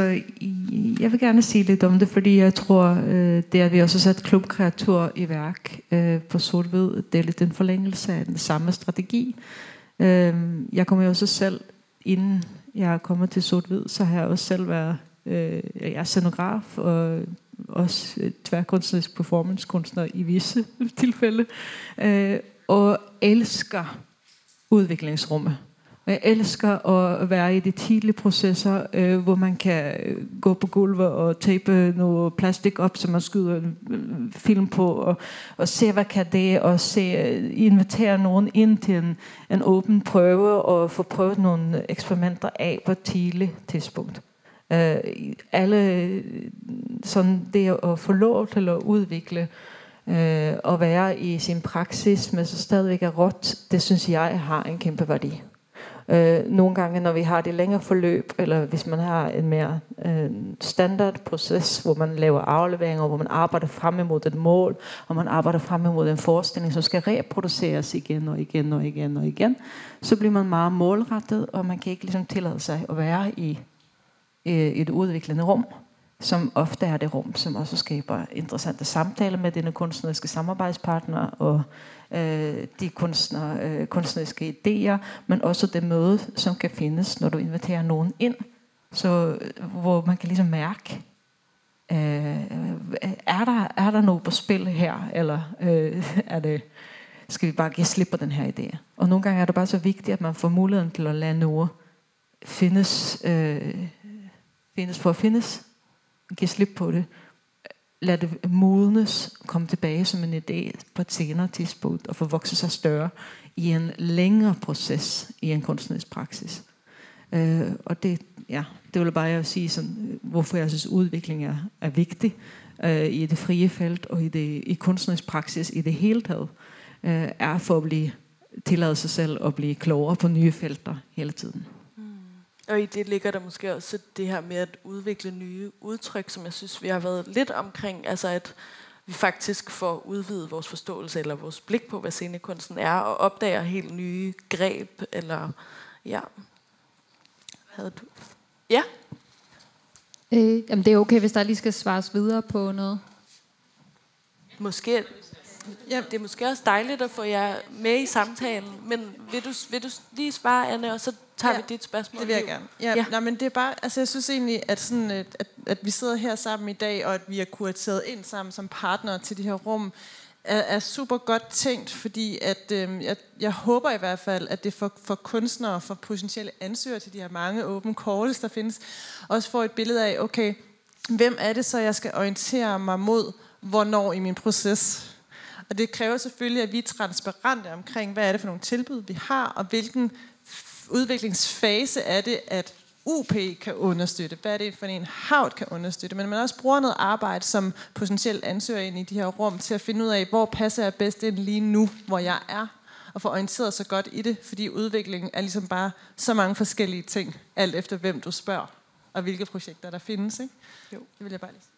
jeg vil gerne sige lidt om det, fordi jeg tror, det at vi også har sat klubkreatur i værk på Sort-Hvid, det er lidt en forlængelse af den samme strategi. Jeg kommer jo også selv, inden jeg er kommet til Sort-Hvid, så har jeg også selv været, jeg er scenograf og også tværkunstnerisk performancekunstner i visse tilfælde, og elsker udviklingsrummet. Og jeg elsker at være i de tidlige processer, hvor man kan gå på gulvet og tape noget plastik op, så man skyder en film på, og se, hvad kan det, og invitere nogen ind til en åben prøve, og få prøvet nogle eksperimenter af på et tidligt tidspunkt. Alle sådan det at få lov til at udvikle og være i sin praksis, men så stadigvæk er råt, det synes jeg har en kæmpe værdi. Nogle gange, når vi har det længere forløb, eller hvis man har en mere standard proces, hvor man laver afleveringer, hvor man arbejder frem imod et mål, og man arbejder frem imod en forestilling, som skal reproduceres igen og igen og igen og igen, så bliver man meget målrettet, og man kan ikke ligesom tillade sig at være i et udviklende rum, som ofte er det rum, som også skaber interessante samtaler med dine kunstneriske samarbejdspartnere og de kunstneriske idéer, men også det møde, som kan findes, når du inviterer nogen ind, så hvor man kan ligesom mærke, er der noget på spil her, eller skal vi bare give slip på den her idé? Og nogle gange er det bare så vigtigt, at man får muligheden til at lade noget findes for at findes, give slip på det, lad det modnes, komme tilbage som en idé på et senere tidspunkt og få vokse sig større i en længere proces i en kunstnerisk praksis. Og det vil jeg bare sige, sådan, hvorfor jeg synes udvikling er vigtig i det frie felt og i kunstnerisk praksis i det hele taget, er for at tillade sig selv at blive klogere på nye felter hele tiden. Og i det ligger der måske også det her med at udvikle nye udtryk, som jeg synes, vi har været lidt omkring. Altså at vi faktisk får udvidet vores forståelse eller vores blik på, hvad scenekunsten er, og opdager helt nye greb, eller ja. Havde du? Ja? Jamen det er okay, hvis der lige skal svares videre på noget. Måske. Ja, det er måske også dejligt at få jer med i samtalen, men vil du lige svare, Anne, og så tager vi dit spørgsmål. Det vil jeg gerne. Ja. Nej, men det er bare, altså jeg synes egentlig, at sådan at vi sidder her sammen i dag, og at vi er kurateret ind sammen som partnere til de her rum, er super godt tænkt, fordi at jeg håber i hvert fald, at det for kunstnere, for potentielle ansøgere til de her mange open calls, der findes, også får et billede af, okay, hvem er det så, jeg skal orientere mig mod, hvornår i min proces? Og det kræver selvfølgelig, at vi er transparente omkring, hvad er det for nogle tilbud, vi har, og hvilken udviklingsfase er det, at UP kan understøtte. Hvad er det for en Haut kan understøtte? Men man også bruger noget arbejde som potentielt ansøger ind i de her rum til at finde ud af, hvor passer jeg bedst ind lige nu, hvor jeg er, og få orienteret sig godt i det, fordi udviklingen er ligesom bare så mange forskellige ting, alt efter hvem du spørger, og hvilke projekter der findes. Ikke? Jo. Det vil jeg bare lige sige.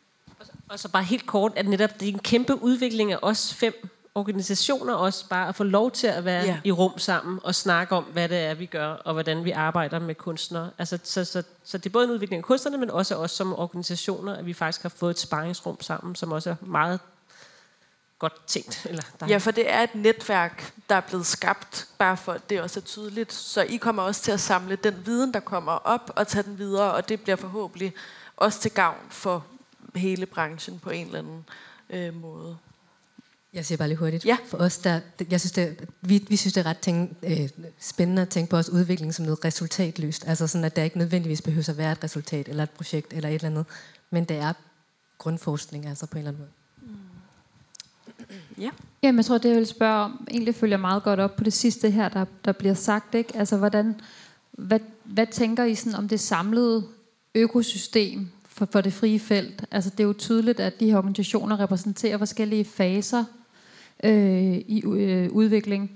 Og så bare helt kort, at netop det er en kæmpe udvikling af os 5 organisationer, også bare at få lov til at være i rum sammen og snakke om, hvad det er, vi gør, og hvordan vi arbejder med kunstnere. Altså, så det er både en udvikling af kunstnerne, men også os som organisationer, at vi faktisk har fået et sparringsrum sammen, som også er meget godt tænkt. Ja, for det er et netværk, der er blevet skabt, bare for at det også er tydeligt. Så I kommer også til at samle den viden, der kommer op, og tage den videre, og det bliver forhåbentlig også til gavn for hele branchen på en eller anden måde. Jeg siger bare lige hurtigt. Ja. For os, jeg synes, vi synes, det er ret spændende at tænke på vores udvikling som noget resultatløst. Altså sådan, at der ikke nødvendigvis behøver at være et resultat, eller et projekt, eller et eller andet. Men det er grundforskning, altså på en eller anden måde. Ja. Jamen, jeg tror, det jeg vil spørge om, egentlig følger meget godt op på det sidste her, der bliver sagt. Ikke? Altså, hvad tænker I sådan om det samlede økosystem for det frie felt? Altså, det er jo tydeligt, at de her organisationer repræsenterer forskellige faser i udvikling.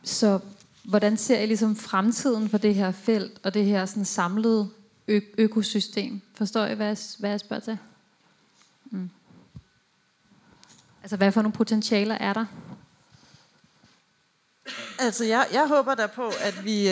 Så hvordan ser I ligesom fremtiden for det her felt og det her sådan samlede økosystem? Forstår I, hvad jeg spørger til? Altså, hvad for nogle potentialer er der? Altså, jeg håber der på, at vi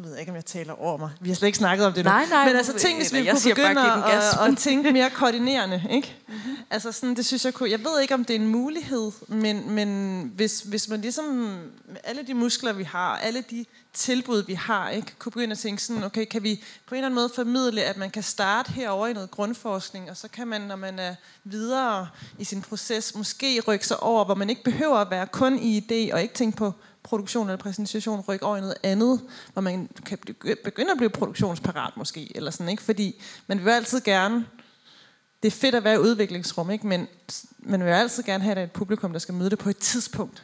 Nu ved jeg ikke, om jeg taler over mig. Vi har slet ikke snakket om det nu. Nej, men altså, tænk, hvis vi kunne begynde at tænke mere koordinerende, ikke? Mm-hmm. Altså, sådan, det synes jeg kunne... Jeg ved ikke, om det er en mulighed, men hvis man ligesom... Med alle de muskler, vi har, alle de tilbud, vi har, ikke, kunne begynde at tænke sådan, okay, kan vi på en eller anden måde formidle, at man kan starte herover i noget grundforskning, og så kan man, når man er videre i sin proces, måske rykke sig over, hvor man ikke behøver at være kun i idé, og ikke tænke på produktion eller præsentation, rykke over i noget andet, hvor man kan begynde at blive produktionsparat måske, eller sådan, ikke? Fordi man vil jo altid gerne, det er fedt at være i udviklingsrum, ikke? Men man vil jo altid gerne have et publikum, der skal møde det på et tidspunkt.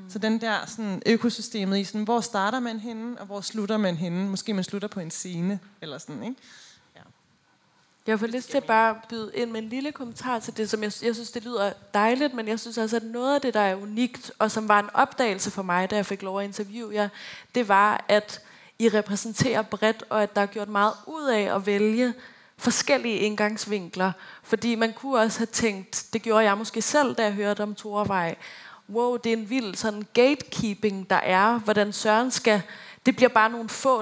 Så den der sådan, økosystemet i, sådan, hvor starter man henne, og hvor slutter man henne? Måske man slutter på en scene, eller sådan, ikke? Ja. Jeg får lyst til at bare byde ind med en lille kommentar til det, som jeg synes, det lyder dejligt, men jeg synes altså, at noget af det, der er unikt, og som var en opdagelse for mig, da jeg fik lov at interviewe jer, det var, at I repræsenterer bredt, og at der er gjort meget ud af at vælge forskellige indgangsvinkler. Fordi man kunne også have tænkt, det gjorde jeg måske selv, da jeg hørte om Torvej, wow, det er en vild sådan gatekeeping, der er, hvordan Søren skal... Det bliver bare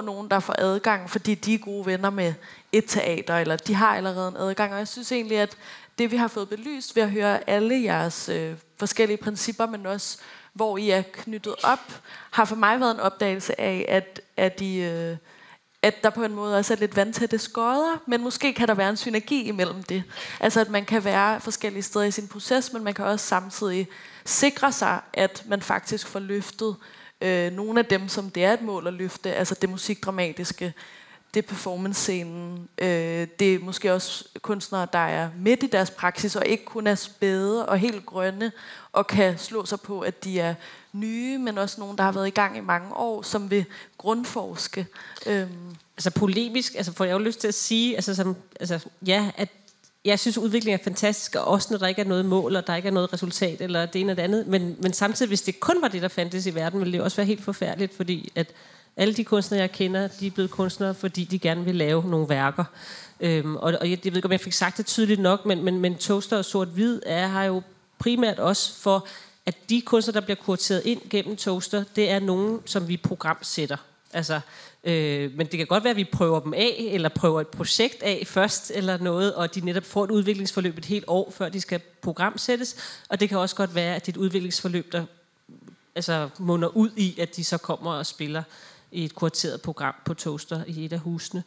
nogen, der får adgang, fordi de er gode venner med et teater, eller de har allerede en adgang. Og jeg synes egentlig, at det, vi har fået belyst ved at høre alle jeres forskellige principper, men også hvor I er knyttet op, har for mig været en opdagelse af, at der på en måde også er lidt vandtætte skodder, men måske kan der være en synergi imellem det. Altså, at man kan være forskellige steder i sin proces, men man kan også samtidig sikre sig, at man faktisk får løftet nogle af dem, som det er et mål at løfte, altså det musikdramatiske, det performance-scenen, det er måske også kunstnere, der er midt i deres praksis, og ikke kun er spæde og helt grønne, og kan slå sig på, at de er nye, men også nogen, der har været i gang i mange år, som vil grundforske. Altså polemisk, altså får jeg jo lyst til at sige, ja, at jeg synes, at udviklingen er fantastisk, og også når der ikke er noget mål, og der ikke er noget resultat, eller det ene eller det andet. Men samtidig, hvis det kun var det, der fandtes i verden, ville det også være helt forfærdeligt, fordi at alle de kunstnere, jeg kender, de er blevet kunstnere, fordi de gerne vil lave nogle værker. Og jeg ved ikke, om jeg fik sagt det tydeligt nok, men Toaster og Sort-Hvid har jo primært også for, at de kunstnere, der bliver kurateret ind gennem Toaster, det er nogen, som vi programsætter. Altså, men det kan godt være, at vi prøver dem af, eller prøver et projekt af først, eller noget, og de netop får et udviklingsforløb et helt år, før de skal programsættes. Og det kan også godt være, at det er et udviklingsforløb, der altså munder ud i, at de så kommer og spiller i et kurateret program på Toaster i et af husene.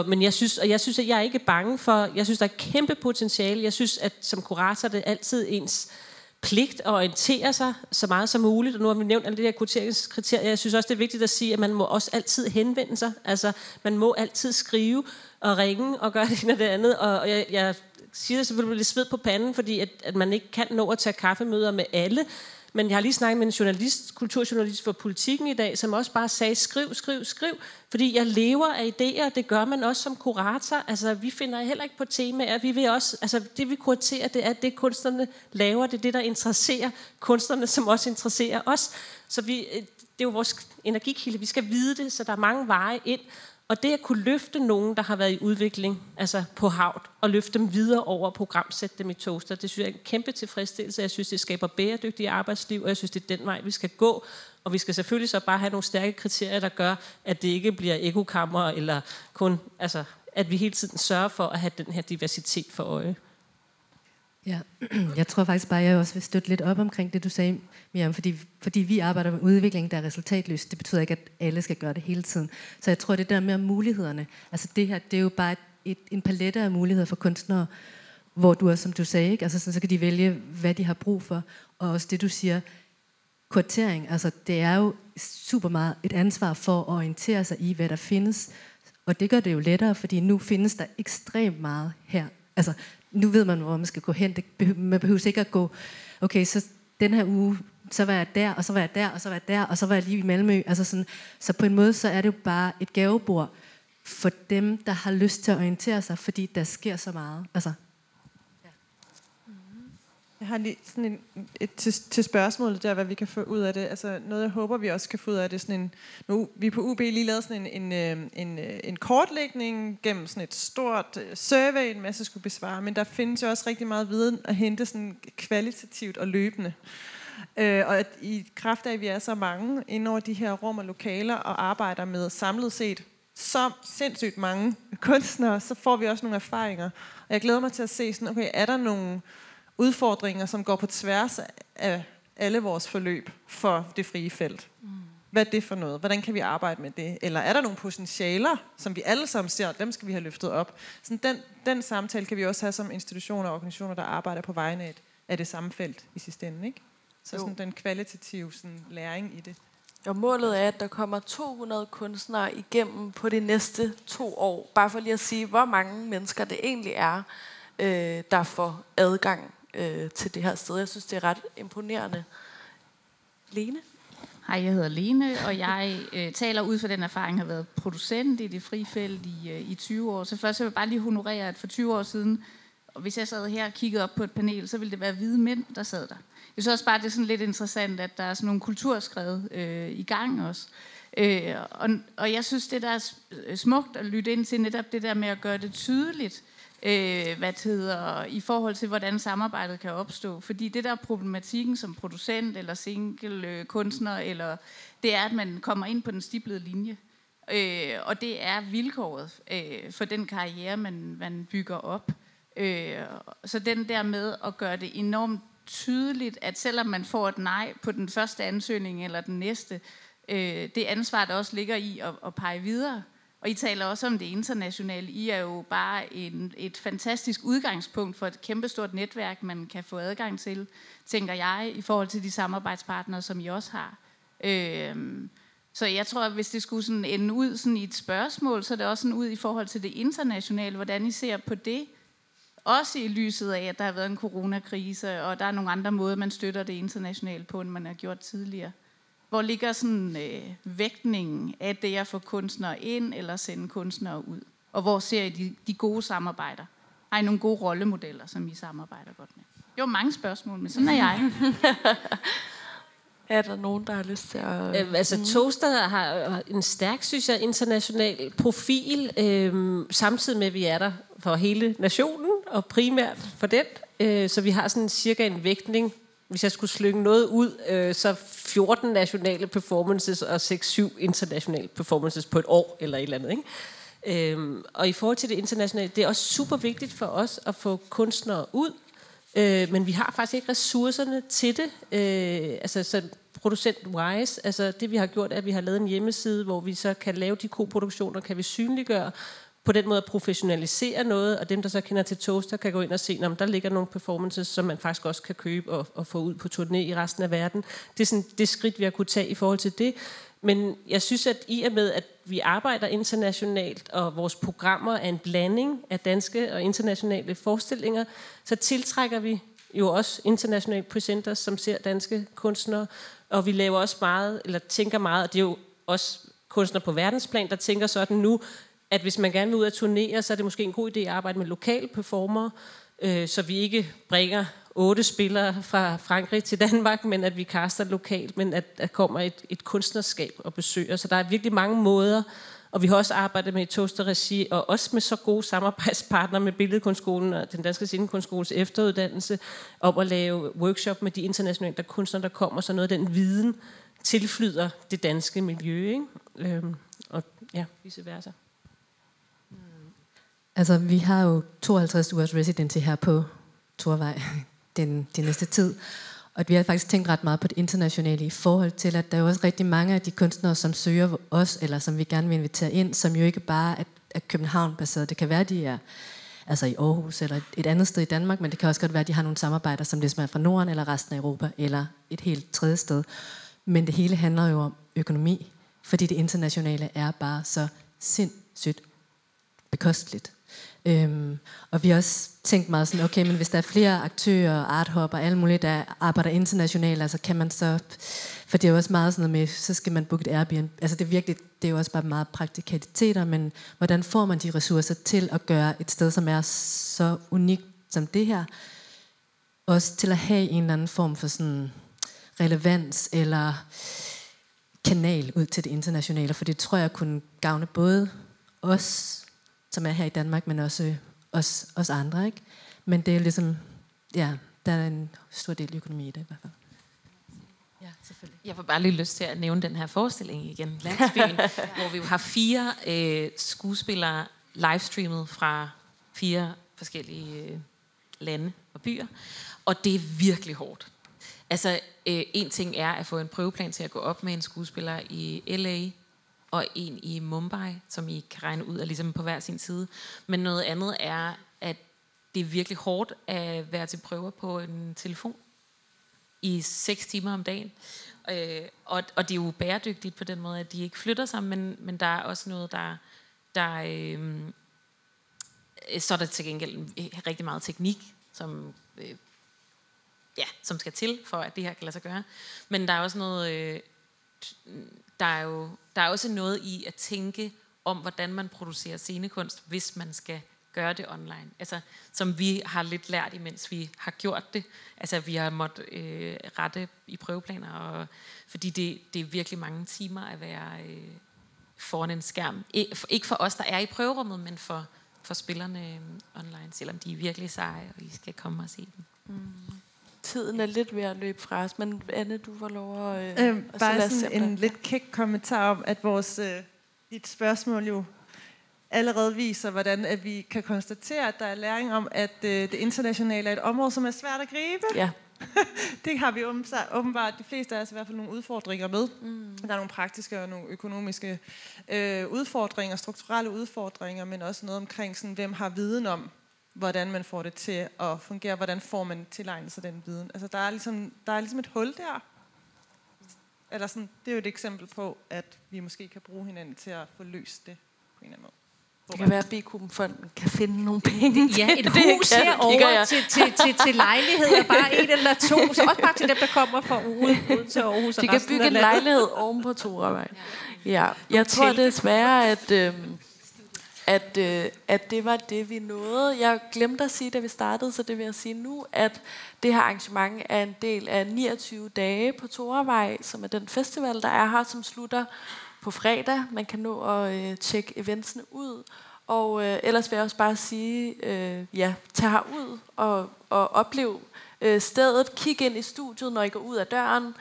Men jeg synes, at jeg er ikke bange for, jeg synes, der er kæmpe potentiale. Jeg synes, at som kurator, det er altid ens pligt at orientere sig så meget som muligt. Og nu har vi nævnt alle de her kvoteringskriterier. Jeg synes også, det er vigtigt at sige, at man må også altid henvende sig. Altså, man må altid skrive og ringe og gøre det ene og det andet. Og jeg siger det selvfølgelig lidt sved på panden, fordi at man ikke kan nå at tage kaffemøder med alle. Men jeg har lige snakket med en journalist, kulturjournalist for Politikken i dag, som også bare sagde, skriv. Fordi jeg lever af idéer, det gør man også som kurator. Altså, vi finder heller ikke på temaer. Vi vil også, altså, det vi kuraterer, det er det, kunstnerne laver. Det er det, der interesserer kunstnerne, som også interesserer os. Så det er jo vores energikilde. Vi skal vide det, så der er mange veje ind. Og det at kunne løfte nogen, der har været i udvikling, altså på havt, og løfte dem videre over program, sætte dem i Toaster, det synes jeg er en kæmpe tilfredsstillelse. Jeg synes, det skaber bæredygtige arbejdsliv, og jeg synes, det er den vej, vi skal gå. Og vi skal selvfølgelig så bare have nogle stærke kriterier, der gør, at det ikke bliver ekokammer, eller kun, altså, at vi hele tiden sørger for at have den her diversitet for øje. Ja, jeg tror faktisk bare, at jeg også vil støtte lidt op omkring det, du sagde, Miriam, fordi vi arbejder med udvikling, der er resultatløst. Det betyder ikke, at alle skal gøre det hele tiden. Så jeg tror, det der med mulighederne, altså det her, det er jo bare en palette af muligheder for kunstnere, hvor du også, som du sagde, ikke? Altså sådan, så kan de vælge, hvad de har brug for. Og også det, du siger, kuratering, altså det er jo super meget et ansvar for at orientere sig i, hvad der findes. Og det gør det jo lettere, fordi nu findes der ekstremt meget her. Altså, nu ved man, hvor man skal gå hen. Man behøver ikke at gå, okay, så den her uge, så var jeg der, og så var jeg der, og så var jeg der, og så var jeg lige i Malmø. Altså sådan, så på en måde, så er det jo bare et gavebord for dem, der har lyst til at orientere sig, fordi der sker så meget. Altså. Ja. Jeg har lige sådan til spørgsmålet der, hvad vi kan få ud af det. Altså noget, jeg håber, vi også kan få ud af det. Sådan vi på UB lige lavet sådan en kortlægning gennem sådan et stort survey, en masse skulle besvare, men der findes jo også rigtig meget viden at hente sådan kvalitativt og løbende. Og at i kraft af, at vi er så mange inden over de her rum og lokaler og arbejder med samlet set så sindssygt mange kunstnere, så får vi også nogle erfaringer. Og jeg glæder mig til at se, sådan, okay, er der nogle udfordringer, som går på tværs af alle vores forløb for det frie felt? Hvad er det for noget? Hvordan kan vi arbejde med det? Eller er der nogle potentialer, som vi alle sammen ser, dem skal vi have løftet op? Sådan den samtale kan vi også have som institutioner og organisationer, der arbejder på vegne af det samme felt i sidste ende, ikke? Så sådan den kvalitative sådan, læring i det. Og målet er, at der kommer 200 kunstnere igennem på de næste 2 år. Bare for lige at sige, hvor mange mennesker det egentlig er, der får adgang til det her sted. Jeg synes, det er ret imponerende. Lene? Hej, jeg hedder Lene, og jeg taler ud fra den erfaring, har været producent i det frie felt i 20 år. Så først vil jeg bare lige honorere, at for 20 år siden, og hvis jeg sad her og kiggede op på et panel, så ville det være hvide mænd, der sad der. Jeg synes også bare, det er sådan lidt interessant, at der er sådan nogle kulturskred i gang også. Og jeg synes, det der er smukt at lytte ind til netop det der med at gøre det tydeligt, i forhold til, hvordan samarbejdet kan opstå. Fordi det der problematikken som producent eller single kunstner, eller, det er, at man kommer ind på den stiplede linje. Og det er vilkåret for den karriere, man bygger op. Så den der med at gøre det enormt tydeligt, at selvom man får et nej på den første ansøgning eller den næste, det ansvar, der også ligger i at pege videre. Og I taler også om det internationale. I er jo bare et fantastisk udgangspunkt for et kæmpestort netværk, man kan få adgang til, tænker jeg, i forhold til de samarbejdspartnere, som I også har. Så jeg tror, at hvis det skulle sådan ende ud sådan i et spørgsmål, så er det også sådan ud i forhold til det internationale, hvordan I ser på det. Også i lyset af, at der har været en coronakrise, og der er nogle andre måder, man støtter det internationalt på, end man har gjort tidligere. Hvor ligger sådan vægtningen af det at få kunstnere ind, eller sende kunstnere ud? Og hvor ser I de gode samarbejder? Har I nogle gode rollemodeller, som I samarbejder godt med? Jo, mange spørgsmål, men sådan er jeg. Er der nogen, der har lyst til at... Toaster har en stærk, synes jeg, international profil, samtidig med, at vi er der for hele nationen, og primært for den. Så vi har sådan cirka en vægtning, hvis jeg skulle slynge noget ud, så 14 nationale performances og 6-7 internationale performances på et år, eller et eller andet, ikke? Og i forhold til det internationale, det er også super vigtigt for os at få kunstnere ud, men vi har faktisk ikke ressourcerne til det. Så producent-wise, altså det vi har gjort, er, at vi har lavet en hjemmeside, hvor vi så kan lave de koproduktioner, kan vi synliggøre, på den måde at professionalisere noget, og dem, der så kender til Toaster, kan gå ind og se, om der ligger nogle performances, som man faktisk også kan købe og få ud på turné i resten af verden. Det er sådan det skridt, vi har kunne tage i forhold til det. Men jeg synes, at i og med, at vi arbejder internationalt, og vores programmer er en blanding af danske og internationale forestillinger, så tiltrækker vi jo også internationale presenters, som ser danske kunstnere, og vi laver også meget, eller tænker meget, og det er jo også kunstnere på verdensplan, der tænker sådan nu, at hvis man gerne vil ud at turnere, så er det måske en god idé at arbejde med lokale performere, så vi ikke bringer 8 spillere fra Frankrig til Danmark, men at vi kaster lokalt, men at der kommer et kunstnerskab og besøger. Så der er virkelig mange måder, og vi har også arbejdet med i Toaster-regi, og også med så gode samarbejdspartnere med Billedkunstskolen og den Danske Scenekunstskoles efteruddannelse, om at lave workshop med de internationale kunstnere, der kommer, så noget af den viden tilflyder det danske miljø, ikke? Og ja, vice versa. Altså, vi har jo 52 ugers residency her på Torvej den næste tid. Og vi har faktisk tænkt ret meget på det internationale i forhold til, at der er jo også rigtig mange af de kunstnere, som søger os, eller som vi gerne vil invitere ind, som jo ikke bare er København-baseret. Det kan være, de er altså i Aarhus eller et andet sted i Danmark, men det kan også godt være, at de har nogle samarbejder, som det er fra Norden eller resten af Europa, eller et helt tredje sted. Men det hele handler jo om økonomi, fordi det internationale er bare så sindssygt bekosteligt. Og vi har også tænkt meget sådan, okay, men hvis der er flere aktører, arthop og alle mulige, der arbejder internationalt, altså kan man så, for det er jo også meget sådan noget med, så skal man booke et Airbnb, altså det er virkelig, det er jo også bare meget praktikaliteter, men hvordan får man de ressourcer til at gøre et sted, som er så unikt som det her, også til at have en eller anden form for sådan relevans eller kanal ud til det internationale, for det tror jeg kunne gavne både os, som er her i Danmark, men også os andre, ikke? Men det er ligesom, ja, der er en stor del økonomi i det i hvert fald. Ja, selvfølgelig. Jeg får bare lige lyst til at nævne den her forestilling igen, Landsbyen, hvor vi jo har 4 skuespillere livestreamet fra 4 forskellige lande og byer, og det er virkelig hårdt. Altså, en ting er at få en prøveplan til at gå op med en skuespiller i LA, og en i Mumbai, som I kan regne ud er ligesom på hver sin side. Men noget andet er, at det er virkelig hårdt at være til prøver på en telefon i 6 timer om dagen. Og det er jo bæredygtigt på den måde, at de ikke flytter sig, men der er også noget, så er der til gengæld rigtig meget teknik, som skal til, for at det her kan lade sig gøre. Men der er også noget... Der er også noget i at tænke om, hvordan man producerer scenekunst, hvis man skal gøre det online. Altså, som vi har lidt lært, imens vi har gjort det. Altså, vi har måttet rette i prøveplaner, og, fordi det er virkelig mange timer at være foran en skærm. Ikke for os, der er i prøverummet, men for spillerne online, selvom de er virkelig seje, og I skal komme og se dem. Tiden er lidt ved at løbe fra os, men Anne, du får lov at... bare sådan en lidt kæk kommentar om, at vores dit spørgsmål jo allerede viser, hvordan at vi kan konstatere, at der er læring om, at det internationale er et område, som er svært at gribe. Ja. Det har vi åbenbart, de fleste af os i hvert fald nogle udfordringer med. Der er nogle praktiske og nogle økonomiske udfordringer, strukturelle udfordringer, men også noget omkring, sådan, hvem har viden om, hvordan man får det til at fungere, hvordan får man tilegnet sig den viden. Altså, der er ligesom et hul der. Eller sådan, det er jo et eksempel på, at vi måske kan bruge hinanden til at få løst det på en eller anden måde. Det kan være, at Bikubenfonden kan finde nogle penge. Ja, et hus herovre til lejligheder, bare 1 eller 2. Så også bare til dem, der kommer fra ud til Aarhus. De kan bygge en lejlighed oven på Torevej. Ja, jeg tror desværre, at det var det, vi nåede. Jeg glemte at sige, da vi startede, så det vil jeg sige nu, at det her arrangement er en del af 29 dage på Torevej, som er den festival, der er her, som slutter på fredag. Man kan nå at tjekke eventsene ud. Og ellers vil jeg også bare sige, tag herud og oplev stedet. Kig ind i studiet, når I går ud af døren.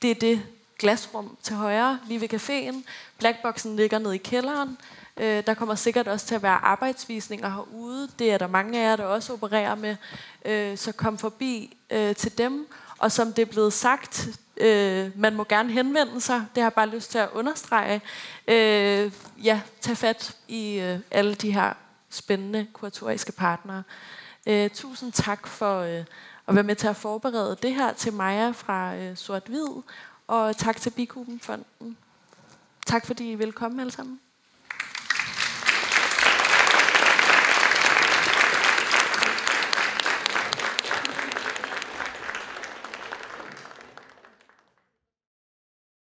Det er det glasrum til højre, lige ved caféen. Blackboxen ligger nede i kælderen. Der kommer sikkert også til at være arbejdsvisninger herude. Det er der mange af jer, der også opererer med. Så kom forbi til dem. Og som det er blevet sagt, man må gerne henvende sig. Det har jeg bare lyst til at understrege. Tag fat i alle de her spændende kuratoriske partnere. Tusind tak for at være med til at forberede det her til Maja fra Sort Hvid. Og tak til Bikubenfonden. Tak fordi I vil komme alle sammen.